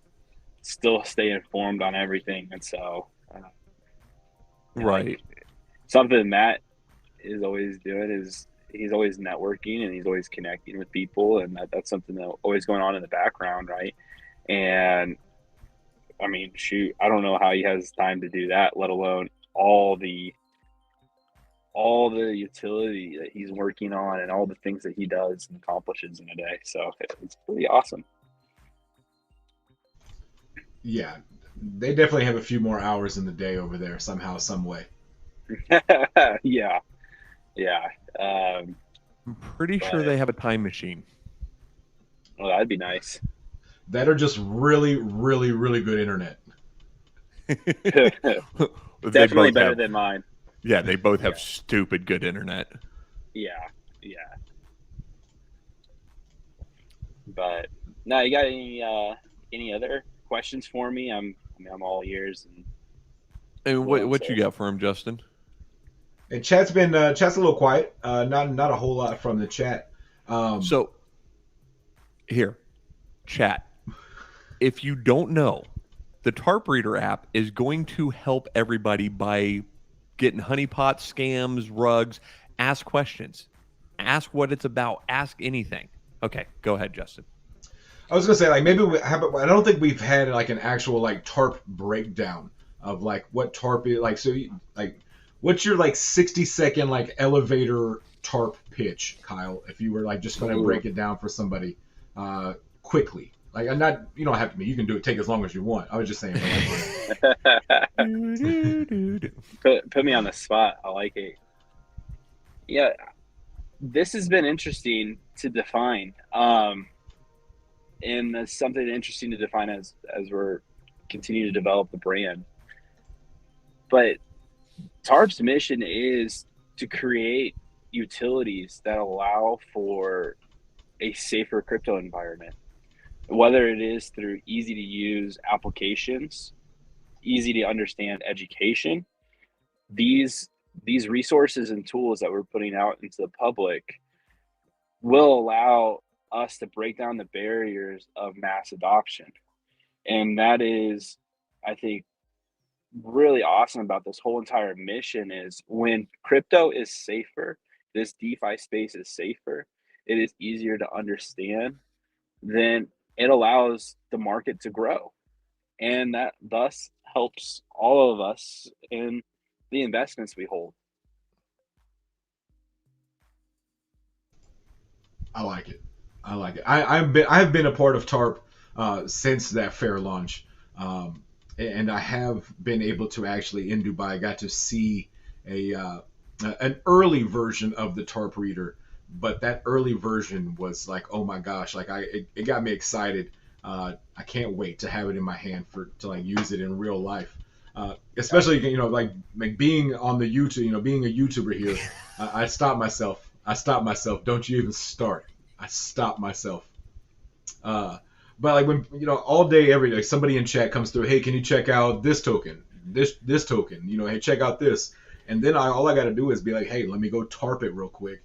still stay informed on everything. And so, right. something Matt is always doing is he's always networking and he's always connecting with people, and that's something that's always going on in the background, right? And I mean, shoot, I don't know how he has time to do that, let alone all the utility that he's working on and all the things that he does and accomplishes in a day. So it's pretty awesome. Yeah, they definitely have a few more hours in the day over there somehow, some way. Yeah. I'm pretty sure they have a time machine. Well, that'd be nice. That are just really, really, really good internet. Definitely better than mine. Yeah, they both have stupid good internet. Yeah. But no, you got any other questions for me? I'm all ears. And what you got for him, Justin? And chat's a little quiet. Not a whole lot from the chat. So here, chat. If you don't know, the Tarp Reader app is going to help everybody by getting honeypot scams, rugs. Ask questions. Ask what it's about. Ask anything. Okay, go ahead, Justin. I was gonna say, like, maybe I don't think we've had like an actual like tarp breakdown of like what tarp is like. So like, what's your like 60-second like elevator tarp pitch, Kyle? If you were like just gonna break it down for somebody quickly. Like, I'm not, you don't have to be. You can do it. Take as long as you want. I was just saying. Put me on the spot. I like it. Yeah, this has been interesting to define, and that's something interesting to define as we're continuing to develop the brand. But TARP's mission is to create utilities that allow for a safer crypto environment, whether it is through easy to use applications, easy to understand education. These resources and tools that we're putting out into the public will allow us to break down the barriers of mass adoption. And that is, I think, really awesome about this whole entire mission is when crypto is safer, this DeFi space is safer, it is easier to understand, then it allows the market to grow. And that thus helps all of us in the investments we hold. I like it. I've been a part of TARP since that fair launch, and I have been able to actually in Dubai. I got to see an early version of the TARP reader, but that early version was like, oh my gosh, like it got me excited. I can't wait to have it in my hand to like use it in real life. Especially like being on the YouTube, being a YouTuber here. I stopped myself. Don't you even start. I stopped myself. But like when all day, every day, somebody in chat comes through. Hey, can you check out this token? This token. Hey, check out this. And then all I got to do is be like, hey, let me go tarp it real quick.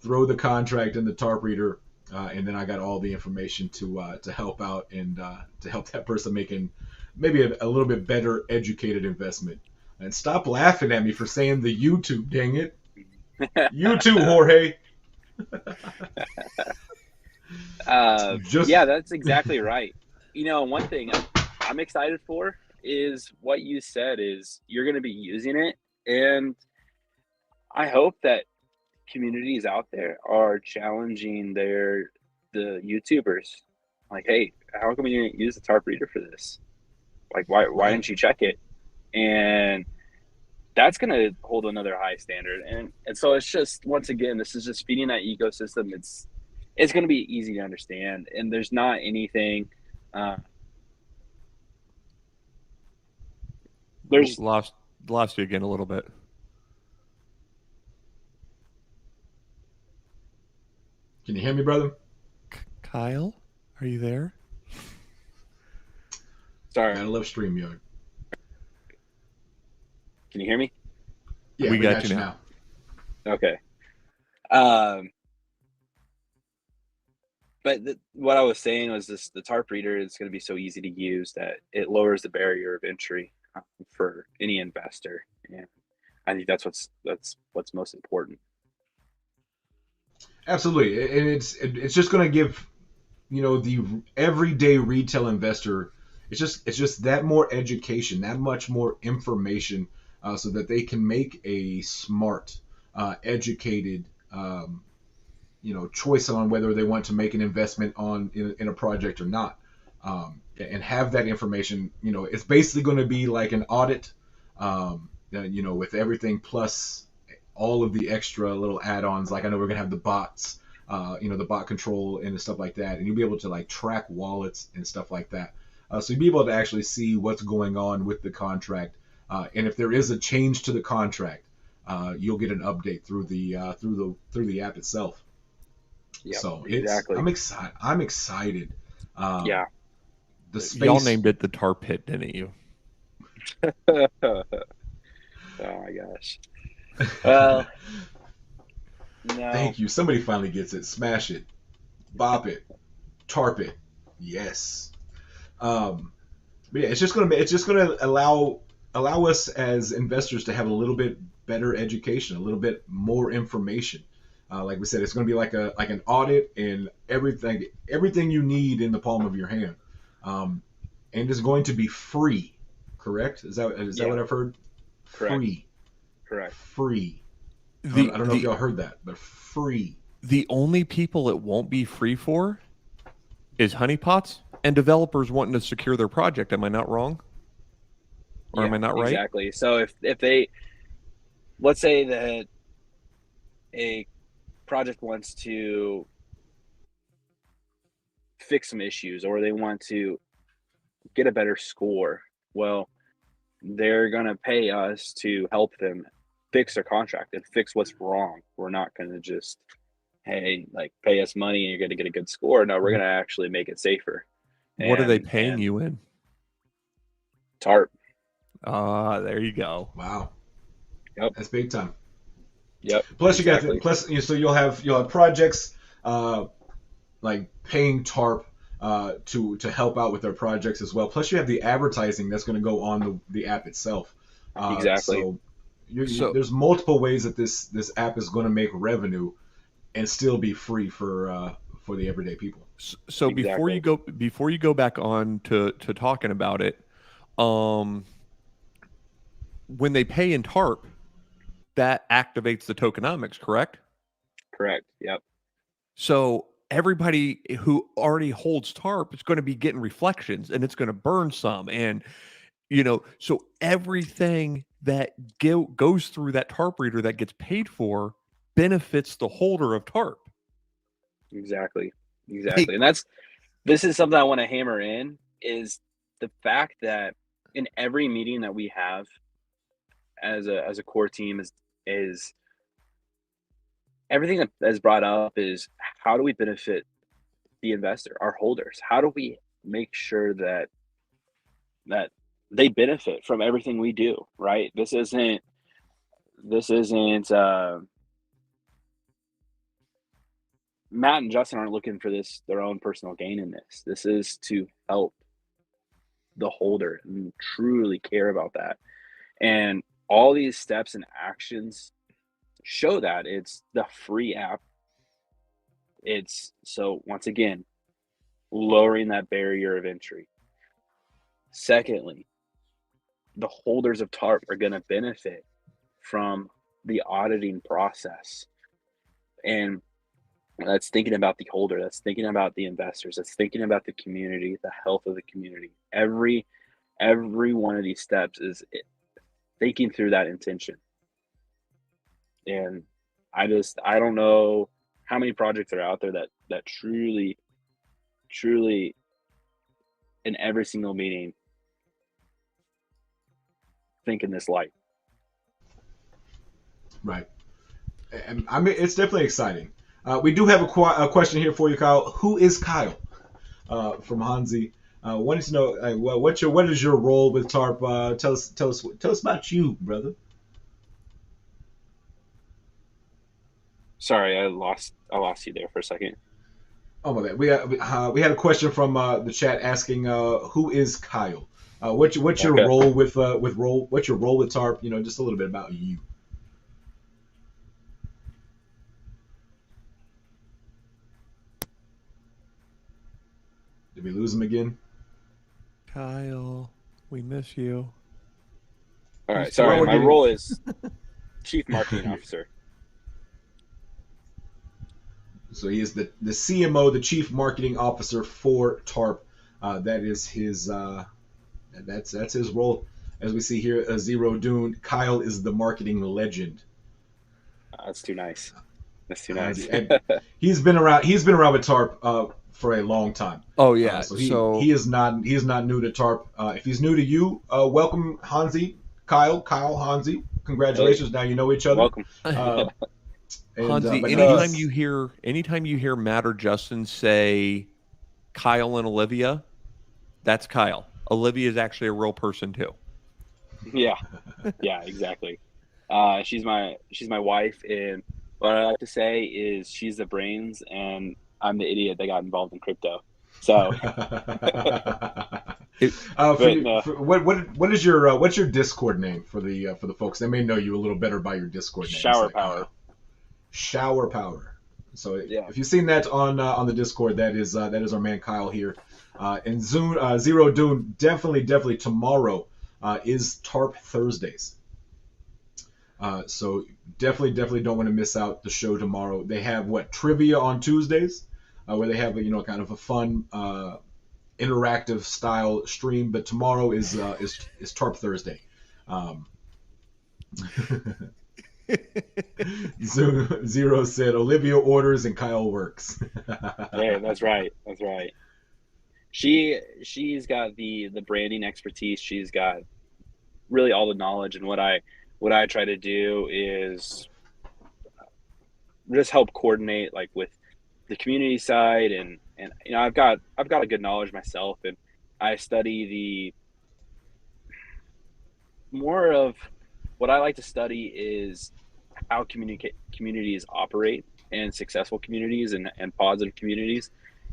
Throw the contract in the tarp reader, and then I got all the information to help out and to help that person making maybe a little bit better educated investment. And stop laughing at me for saying the YouTube. Dang it. You too, Jorge. Yeah, that's exactly right. One thing I'm excited for is what you said is you're going to be using it, and I hope that communities out there are challenging the YouTubers, like, hey, how come you didn't use the TARP reader for this? Like, why didn't you check it? And that's going to hold another high standard. And so it's just, once again, this is just feeding that ecosystem. It's going to be easy to understand, and there's not anything. There's lost you again a little bit. Can you hear me, brother? Kyle, are you there? Sorry, I love StreamYard. Can you hear me? Yeah, we got you now. Okay. But what I was saying was the TARP reader is going to be so easy to use that it lowers the barrier of entry for any investor. And I think that's what's most important. Absolutely, and it's just going to give the everyday retail investor, it's just that more education, that much more information, so that they can make a smart, educated, choice on whether they want to make an investment in a project or not, and have that information. It's basically going to be like an audit, with everything plus all of the extra little add-ons. Like I know we're gonna have the bots, the bot control and stuff like that, and you'll be able to like track wallets and stuff like that. So you'll be able to actually see what's going on with the contract, and if there is a change to the contract, you'll get an update through the app itself. Yeah, So exactly. I'm excited. I'm excited. Yeah. The space. Y'all named it the tar pit, didn't you? Oh my gosh. Well, no. Thank you. Somebody finally gets it. Smash it. Bop it. Tarp it. Yes. But yeah, it's just gonna allow us as investors to have a little bit better education, a little bit more information. Like we said, it's going to be like an audit and everything you need in the palm of your hand, and it's going to be free. Correct? Is that what I've heard? Correct. Free. Correct. Free. I don't know if y'all heard that, but free. The only people it won't be free for is honeypots and developers wanting to secure their project. Am I not wrong? Or am I not right? Exactly. So if they, let's say that a project wants to fix some issues or they want to get a better score, well, they're going to pay us to help them fix their contract and fix what's wrong. We're not going to just, hey, like pay us money and you're going to get a good score. No, we're going to actually make it safer. What are they paying you in? TARP. There you go. Wow. Yep. That's big time. Yep. Plus so you'll have projects like paying TARP to help out with their projects as well. Plus you have the advertising that's going to go on the app itself. Exactly. So there's multiple ways that this app is going to make revenue and still be free for the everyday people. So exactly. before you go back on to talking about it, when they pay in TARP, that activates the tokenomics, correct? Correct. Yep. So everybody who already holds TARP is going to be getting reflections, and it's going to burn some, and so everything that goes through that TARP reader that gets paid for benefits the holder of TARP. Exactly. And this is something I want to hammer in, is the fact that in every meeting that we have as a core team is everything that is brought up is how do we benefit the investor, our holders? How do we make sure that they benefit from everything we do, right? This isn't Matt and Justin aren't looking for their own personal gain in this. This is to help the holder and truly care about that. And all these steps and actions show that. It's the free app. So once again, lowering that barrier of entry. Secondly, the holders of TARP are going to benefit from the auditing process. And that's thinking about the holder, that's thinking about the investors, that's thinking about the community, the health of the community. Every one of these steps is thinking through that intention. And I don't know how many projects are out there that truly in every single meeting think in this light. Right. And I mean, it's definitely exciting. We do have a question here for you, Kyle. Who is Kyle? From Hansi. Wanted to know what is your role with TARP? Tell us about you, brother. Sorry, I lost you there for a second. Oh my bad. We had a question from the chat asking who is Kyle? What's your role with what's your role with TARP? Just a little bit about you. Did we lose him again? Kyle, we miss you. All right, He's sorry. Well, we're My getting- role is Chief Marketing Officer. So he is the CMO, the Chief Marketing Officer for TARP. That is his that's his role. As we see here, Zero Dune, Kyle is the marketing legend. That's too nice. That's too nice. And he's been around with TARP for a long time. Oh yeah. So he is not new to TARP. If he's new to you, welcome Hansi, Kyle, Hansi. Congratulations. Hey. Now you know each other. Welcome. Hansi, but anytime you hear Matt or Justin say Kyle and Olivia, that's Kyle. Olivia is actually a real person too. Yeah, exactly. She's my wife, and what I like to say is she's the brains, and I'm the idiot that got involved in crypto. So, what is your what's your Discord name for the folks? They may know you a little better by your Discord name. Shower Power. Shower Power. So yeah. If you've seen that on the Discord, that is our man Kyle here. And Zero Dune, definitely tomorrow is TARP Thursdays. So definitely don't want to miss out the show tomorrow. They have trivia on Tuesdays, where they have kind of a fun interactive style stream. But tomorrow is TARP Thursday. Zero said Olivia orders and Kyle works. Yeah, that's right. She's got the branding expertise. She's got really all the knowledge, and what I try to do is just help coordinate like with the community side, and I've got a good knowledge myself, and I study more of what I like to study is how communities operate, and successful communities and positive communities,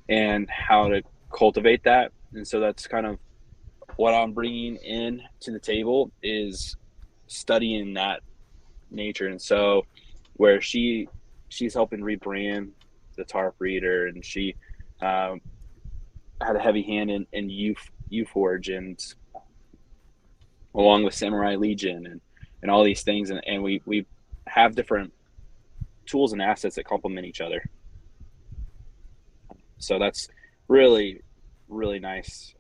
and how to cultivate that. And so that's kind of what I'm bringing in to the table, is studying that nature. And so where she's helping rebrand the TARP reader, and she had a heavy hand in UForge, and along with Samurai Legion and all these things, and we have different tools and assets that complement each other. So that's really, really nice.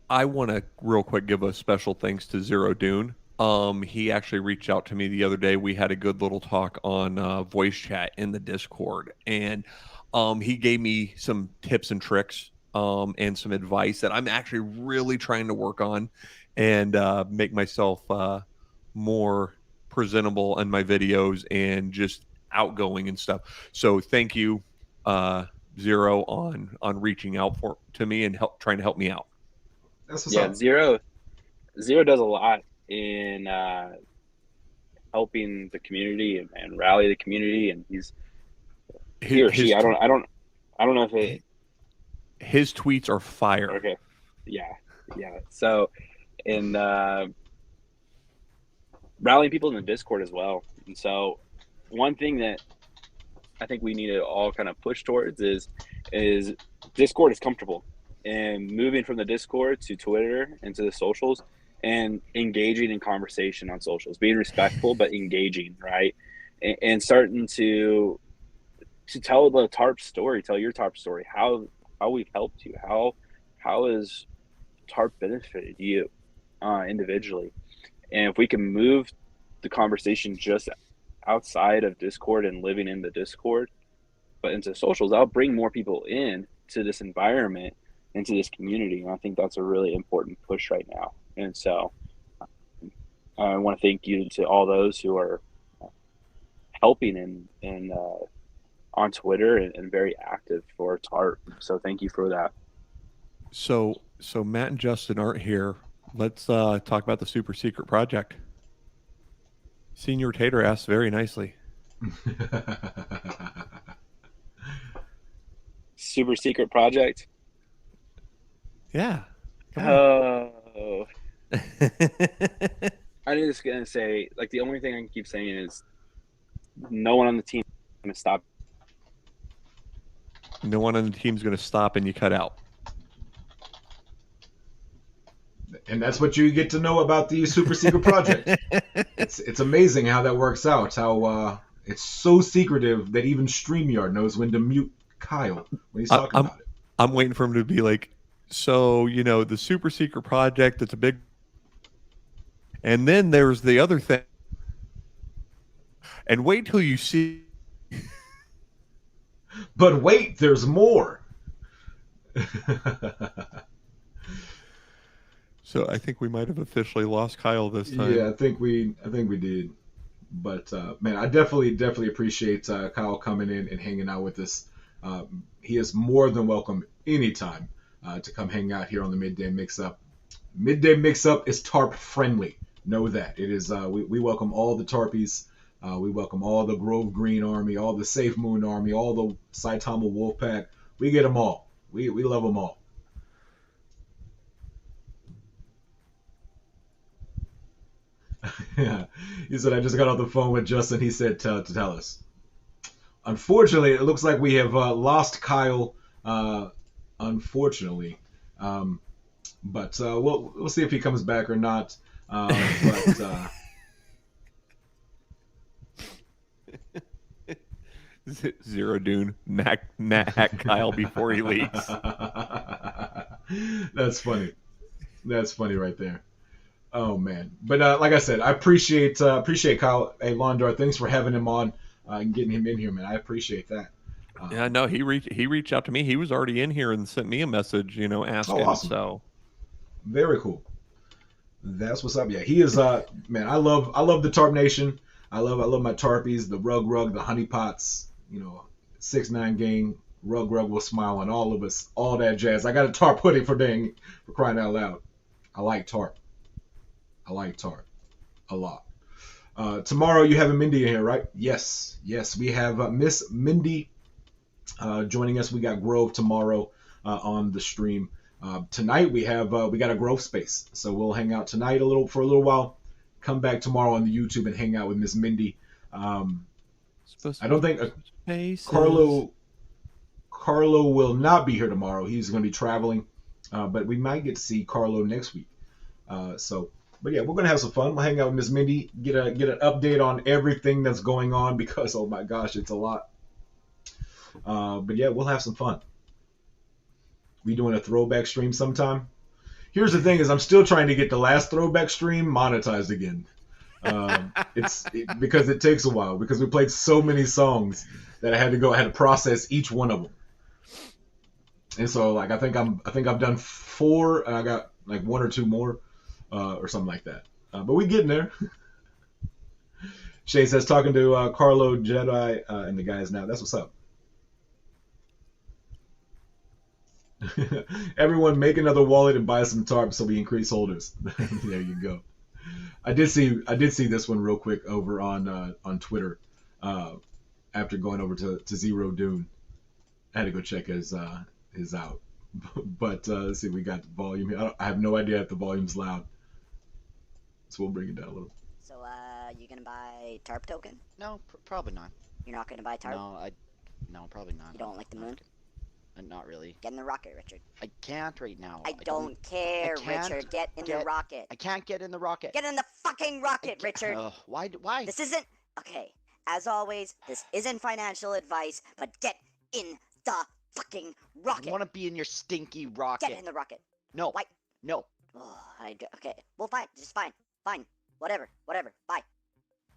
I want to real quick give a special thanks to Zero Dune. He actually reached out to me the other day. We had a good little talk on voice chat in the Discord, and he gave me some tips and tricks and some advice that I'm actually really trying to work on and make myself more presentable in my videos and just outgoing and stuff. So thank you, Zero, on reaching out to me and trying to help me out. That's what's up. Zero does a lot in helping the community and rally the community, and he or she. I don't know if his tweets are fire. Okay, yeah. So, and rallying people in the Discord as well. And so, one thing that I think we need to all kind of push towards is Discord is comfortable, and moving from the Discord to Twitter and to the socials, and engaging in conversation on socials, being respectful but engaging, right? And starting to tell the TARP story, tell your TARP story, how we've helped you, how has TARP benefited you individually. And if we can move the conversation just outside of Discord and living in the Discord, but into socials, I'll bring more people in to this environment, into this community. And I think that's a really important push right now. And so I want to thank you to all those who are helping and on Twitter and very active for TARP. So thank you for that. So Matt and Justin aren't here. Let's talk about the super secret project. Senior Tater asked very nicely. Super secret project? Yeah. Oh. I'm just going to say, like, the only thing I can keep saying is no one on the team is going to stop No one on the team's going to stop and you cut out. And that's what you get to know about the super secret project. It's amazing how that works out. How it's so secretive that even StreamYard knows when to mute Kyle when he's talking about it. I'm waiting for him to be like, so, you know, the super secret project, it's a big... And then there's the other thing. And wait till you see... But wait, there's more. So I think we might have officially lost Kyle this time. Yeah, I think we did. But man, I definitely appreciate Kyle coming in and hanging out with us. He is more than welcome anytime to come hang out here on the Midday Mix-Up. Midday Mix-Up is TARP friendly. Know that. It is. We welcome all the TARPies. We welcome all the Grove Green Army, all the Safe Moon Army, all the Saitama Wolfpack. We get them all. We love them all. Yeah. He said, I just got off the phone with Justin. He said to tell us. Unfortunately, it looks like we have lost Kyle. Unfortunately. But we'll see if he comes back or not. Zero Dune, hack Kyle before he leaves. That's funny. That's funny right there. Oh man, but like I said, I appreciate Kyle. Hey, Londar, thanks for having him on and getting him in here, man. I appreciate that. Yeah, no, he reached out to me. He was already in here and sent me a message, you know, asking. Oh, awesome. So very cool. That's what's up. Yeah, he is. Man, I love the Tarp Nation. I love my Tarpies, the Rug, the Honeypots. You know, 6ix9ine gang. Rug will smile on all of us. All that jazz. I got a Tarp hoodie for crying out loud. I like Tarp. I like Tarp a lot. Tomorrow you have Mindy in here, right? Yes. We have Miss Mindy joining us. We got Grove tomorrow on the stream. Tonight we got a Grove space, so we'll hang out tonight for a little while. Come back tomorrow on the YouTube and hang out with Miss Mindy. I don't think Carlo will not be here tomorrow. He's going to be traveling, but we might get to see Carlo next week. But yeah, we're gonna have some fun. We'll hang out with Miss Mindy, get an update on everything that's going on because oh my gosh, it's a lot. But yeah, we'll have some fun. We doing a throwback stream sometime. Here's the thing: is I'm still trying to get the last throwback stream monetized again. Because it takes a while because we played so many songs that I had to process each one of them. And so like I think I've done 4 and I got like 1 or 2 more. Or something like that. But we getting there. Shay says, talking to Carlo Jedi and the guys now. That's what's up. Everyone make another wallet and buy some tarps so we increase holders. There you go. I did see this one real quick over on Twitter after going over to Zero Dune. I had to go check his out. But let's see, we got the volume here. I have no idea if the volume's loud. So we'll bring it down a little. So, you gonna buy TARP token? No, probably not. You're not gonna buy TARP? No, probably not. You don't like the moon? Not really. Get in the rocket, Richard. I can't right now. I don't care, Richard. Get in the rocket. I can't get in the rocket. Get in the fucking rocket, Richard. Why? This isn't... Okay, as always, this isn't financial advice, but get in the fucking rocket. I want to be in your stinky rocket. Get in the rocket. No. Why? No. Oh, okay. Well, fine. Just fine. Fine. Whatever. Bye.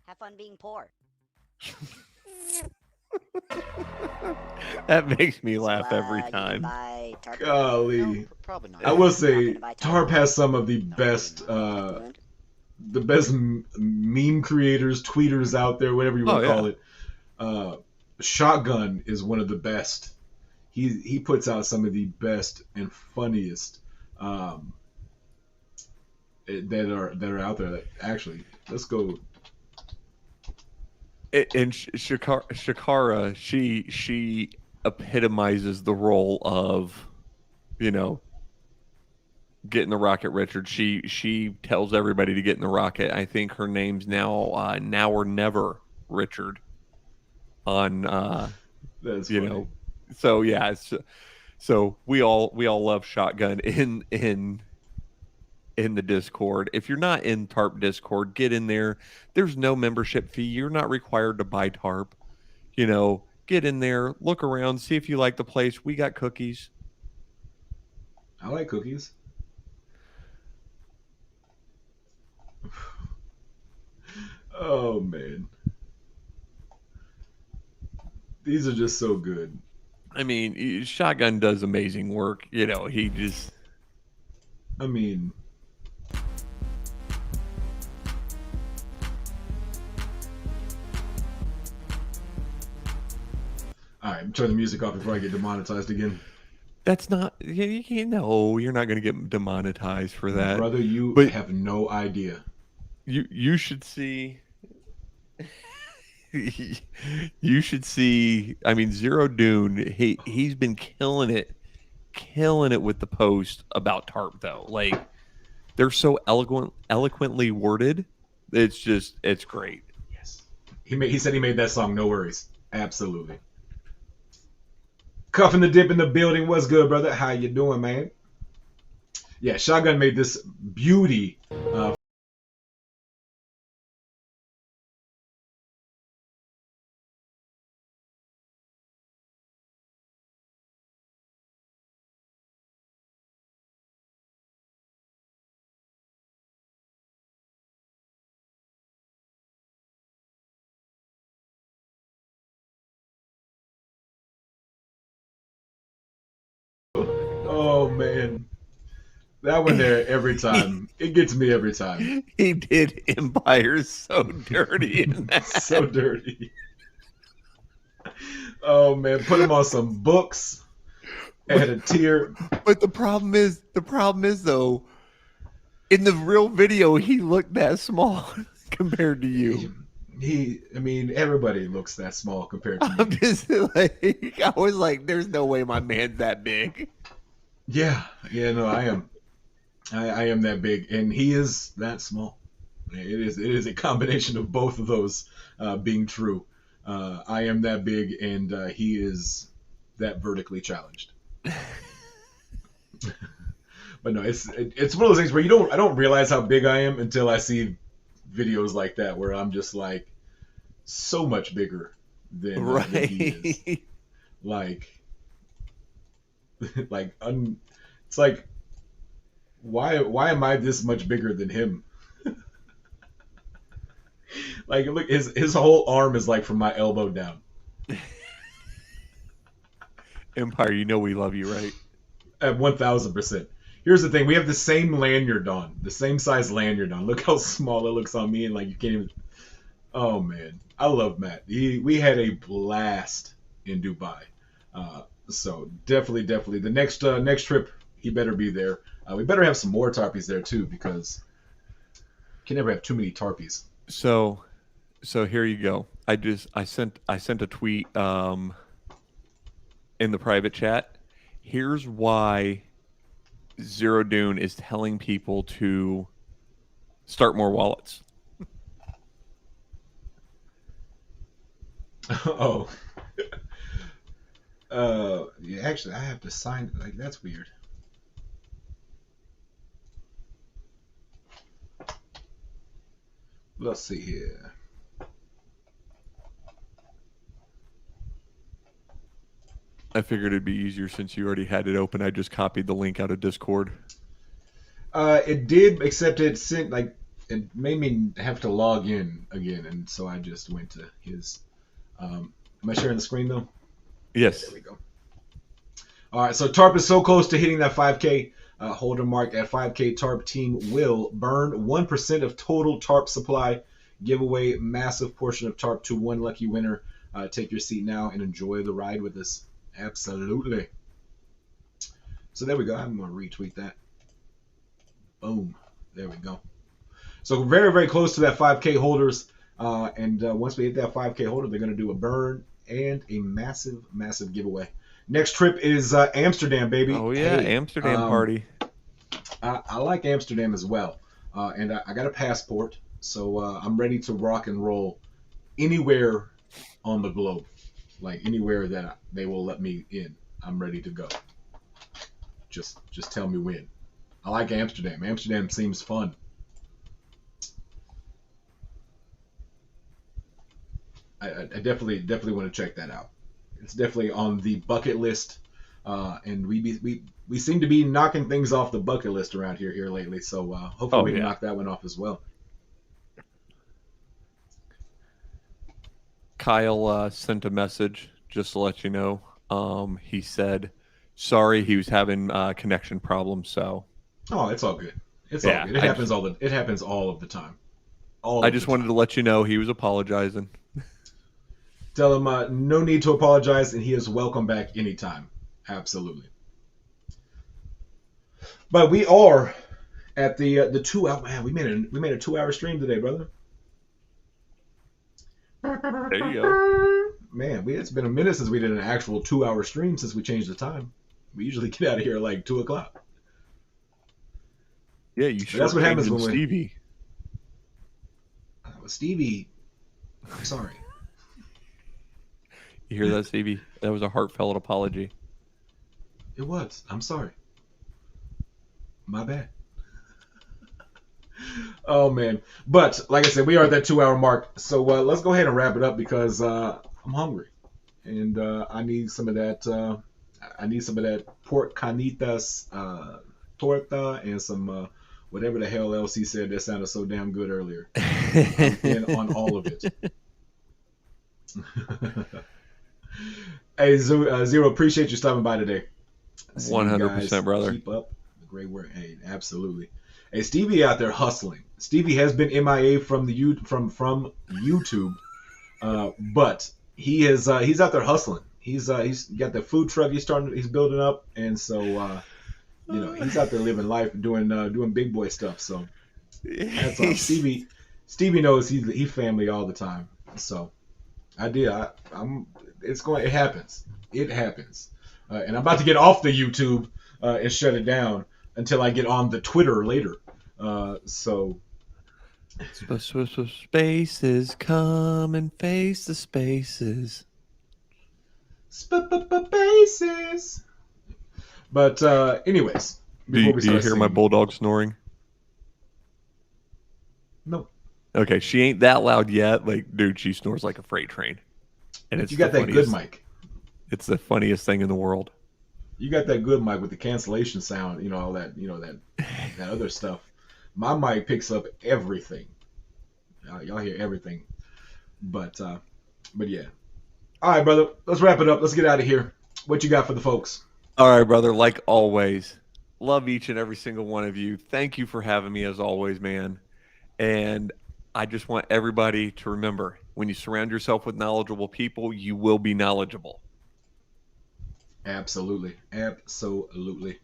Have fun being poor. That makes me laugh every time. Golly. No, probably not. I will say, TARP has some of the best meme creators, tweeters out there, whatever you want to call it. Shotgun is one of the best. He puts out some of the best and funniest that are out there. That actually, let's go. And Shakara, she epitomizes the role of, you know, get in the rocket, Richard. She tells everybody to get in the rocket. I think her name's now or never, Richard. On That's you funny. know, So yeah, so we all love Shotgun in the Discord. If you're not in Tarp Discord, get in there. There's no membership fee. You're not required to buy Tarp. Get in there, look around, see if you like the place. We got cookies. I like cookies. Oh man, these are just so good. I mean, Shotgun does amazing work. He just. I mean, all right, turn the music off before I get demonetized again. That's not. No, you're not going to get demonetized for that, Brother. You have no idea. You should see. You should see. I mean, Zero Dune. He's been killing it with the post about Tarp though. Like they're so eloquently worded. It's great. Yes. He said he made that song. No worries. Absolutely. Cuffing the Dip in the building. What's good, brother? How you doing, man? Yeah, Shotgun made this beauty. Oh man, that one there every time. It gets me every time. He did Empire so dirty in that. So dirty. Oh man, put him on some books. Add a tear. But the problem is though, in the real video, he looked that small compared to you. I mean, everybody looks that small compared to me. I'm just like, I was like, there's no way my man's that big. Yeah, no, I am. I am that big, and he is that small. It is a combination of both of those being true. I am that big, and he is that vertically challenged. But no, it's one of those things where I don't realize how big I am until I see videos like that where I'm just like so much bigger than he is. It's like why am I this much bigger than him? Like look, his whole arm is like from my elbow down. Empire, we love you, right? At 1,000%. Here's the thing: we have the same lanyard on, the same size lanyard on. Look how small it looks on me, and like you can't even. Oh man, I love Matt. We had a blast in Dubai. So definitely, the next trip he better be there. We better have some more tarpies there too, because you can never have too many tarpies. So here you go. I sent a tweet in the private chat. Here's why Zero Dune is telling people to start more wallets. Oh. Yeah, actually, I have to sign. Like, that's weird. Let's see here. I figured it'd be easier since you already had it open. I just copied the link out of Discord. It did, except it made me have to log in again, and so I just went to his. Am I sharing the screen though? Yes. There we go. All right, so TARP is so close to hitting that 5K holder mark. That 5K TARP team will burn 1% of total TARP supply. Give away massive portion of TARP to one lucky winner. Take your seat now and enjoy the ride with us. Absolutely. So there we go. I'm going to retweet that. Boom. There we go. So very, very close to that 5K holders. And once we hit that 5K holder, they're going to do a burn and a massive, massive giveaway. Next trip is Amsterdam, baby. Oh, yeah. Hey, Amsterdam party. I like Amsterdam as well. And I got a passport. So I'm ready to rock and roll anywhere on the globe. Like anywhere that they will let me in, I'm ready to go. Just tell me when. I like Amsterdam. Amsterdam seems fun. I definitely want to check that out. It's definitely on the bucket list, and we seem to be knocking things off the bucket list around here lately. So hopefully we can knock that one off as well. Kyle sent a message just to let you know. He said, sorry, he was having connection problems. So, oh, it's all good. It's all good. It happens all of the time. I just wanted to let you know he was apologizing. Tell him no need to apologize, and he is welcome back anytime. Absolutely. But we are at the 2 hour. Man, we made a 2 hour stream today, brother. There you go. Man, it's been a minute since we did an actual 2 hour stream since we changed the time. We usually get out of here at like 2 o'clock. Yeah, you should. That's what happens when Stevie. Stevie, I'm sorry. You hear that, Stevie? That was a heartfelt apology. It was. I'm sorry. My bad. Oh man, but like I said, we are at that 2 hour mark. So let's go ahead and wrap it up because I'm hungry, and I need some of that. I need some of that pork carnitas torta and some whatever the hell else he said that sounded so damn good earlier. I'm in on all of it. Hey, Zero, appreciate you stopping by today. 100%, brother. Keep up the great work. Hey, absolutely. Hey, Stevie out there hustling. Stevie has been MIA from YouTube, but he's out there hustling. He's got the food truck he's building up, and so he's out there living life, doing big boy stuff. So that's all. Stevie knows he family all the time. So it happens. It happens. And I'm about to get off the YouTube and shut it down until I get on the Twitter later. So spaces, come and face the spaces. Spaces. But anyways, do you hear my bulldog snoring? No. Okay, she ain't that loud yet. Like, dude, she snores like a freight train. And it's you got that good mic. It's the funniest thing in the world. You got that good mic with the cancellation sound, all that, that other stuff. My mic picks up everything. Y'all hear everything. But yeah. All right, brother. Let's wrap it up. Let's get out of here. What you got for the folks? All right, brother. Like always, love each and every single one of you. Thank you for having me as always, man. And I just want everybody to remember, when you surround yourself with knowledgeable people, you will be knowledgeable. Absolutely. Absolutely.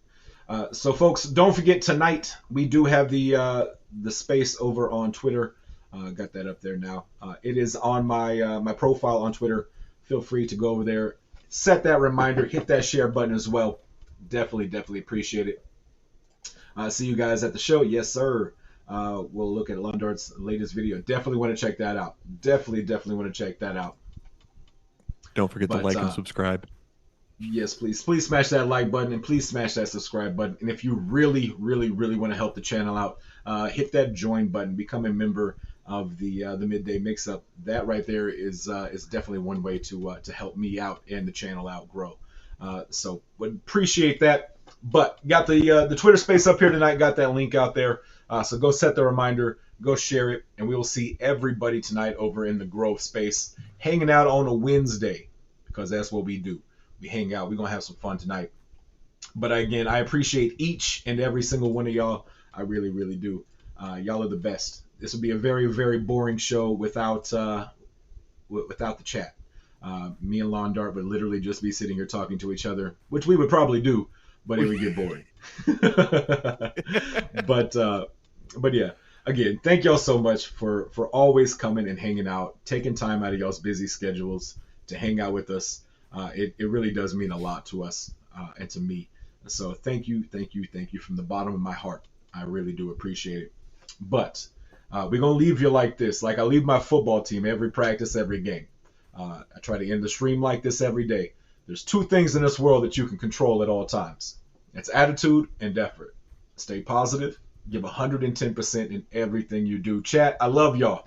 So folks, don't forget tonight we do have the space over on Twitter. Got that up there now. It is on my profile on Twitter. Feel free to go over there. Set that reminder. Hit that share button as well. Definitely appreciate it. See you guys at the show. Yes, sir. We'll look at Lundart's latest video. Definitely want to check that out. Definitely want to check that out. Don't forget to like and subscribe. Yes, please smash that like button and please smash that subscribe button. And if you really want to help the channel out, hit that join button. Become a member of the Midday Mix-Up. That right there is definitely one way to help me out and the channel out grow. So would appreciate that. But got the Twitter space up here tonight. Got that link out there. So go set the reminder. Go share it, and we will see everybody tonight over in the Grove space, hanging out on a Wednesday, because that's what we do. We hang out. We're going to have some fun tonight. But again, I appreciate each and every single one of y'all. I really do. Y'all are the best. This would be a very, very boring show without the chat. Me and Lon Dart would literally just be sitting here talking to each other, which we would probably do, but it would get boring. But yeah, again, thank y'all so much for always coming and hanging out, taking time out of y'all's busy schedules to hang out with us. It really does mean a lot to us and to me. So thank you from the bottom of my heart. I really do appreciate it. But we're going to leave you like this. Like I leave my football team every practice, every game. I try to end the stream like this every day. There's two things in this world that you can control at all times. It's attitude and effort. Stay positive. Give 110% in everything you do. Chat, I love y'all.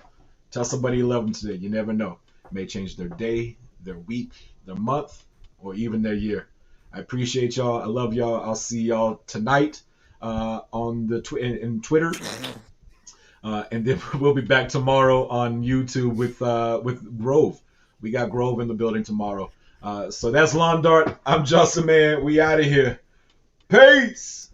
Tell somebody you love them today. You never know. It may change their day, their week, their month, or even their year. I appreciate y'all. I love y'all. I'll see y'all tonight on the in Twitter. And then we'll be back tomorrow on YouTube with Grove. We got Grove in the building tomorrow. So that's Lawn Dart. I'm JustAman. We out of here. Peace.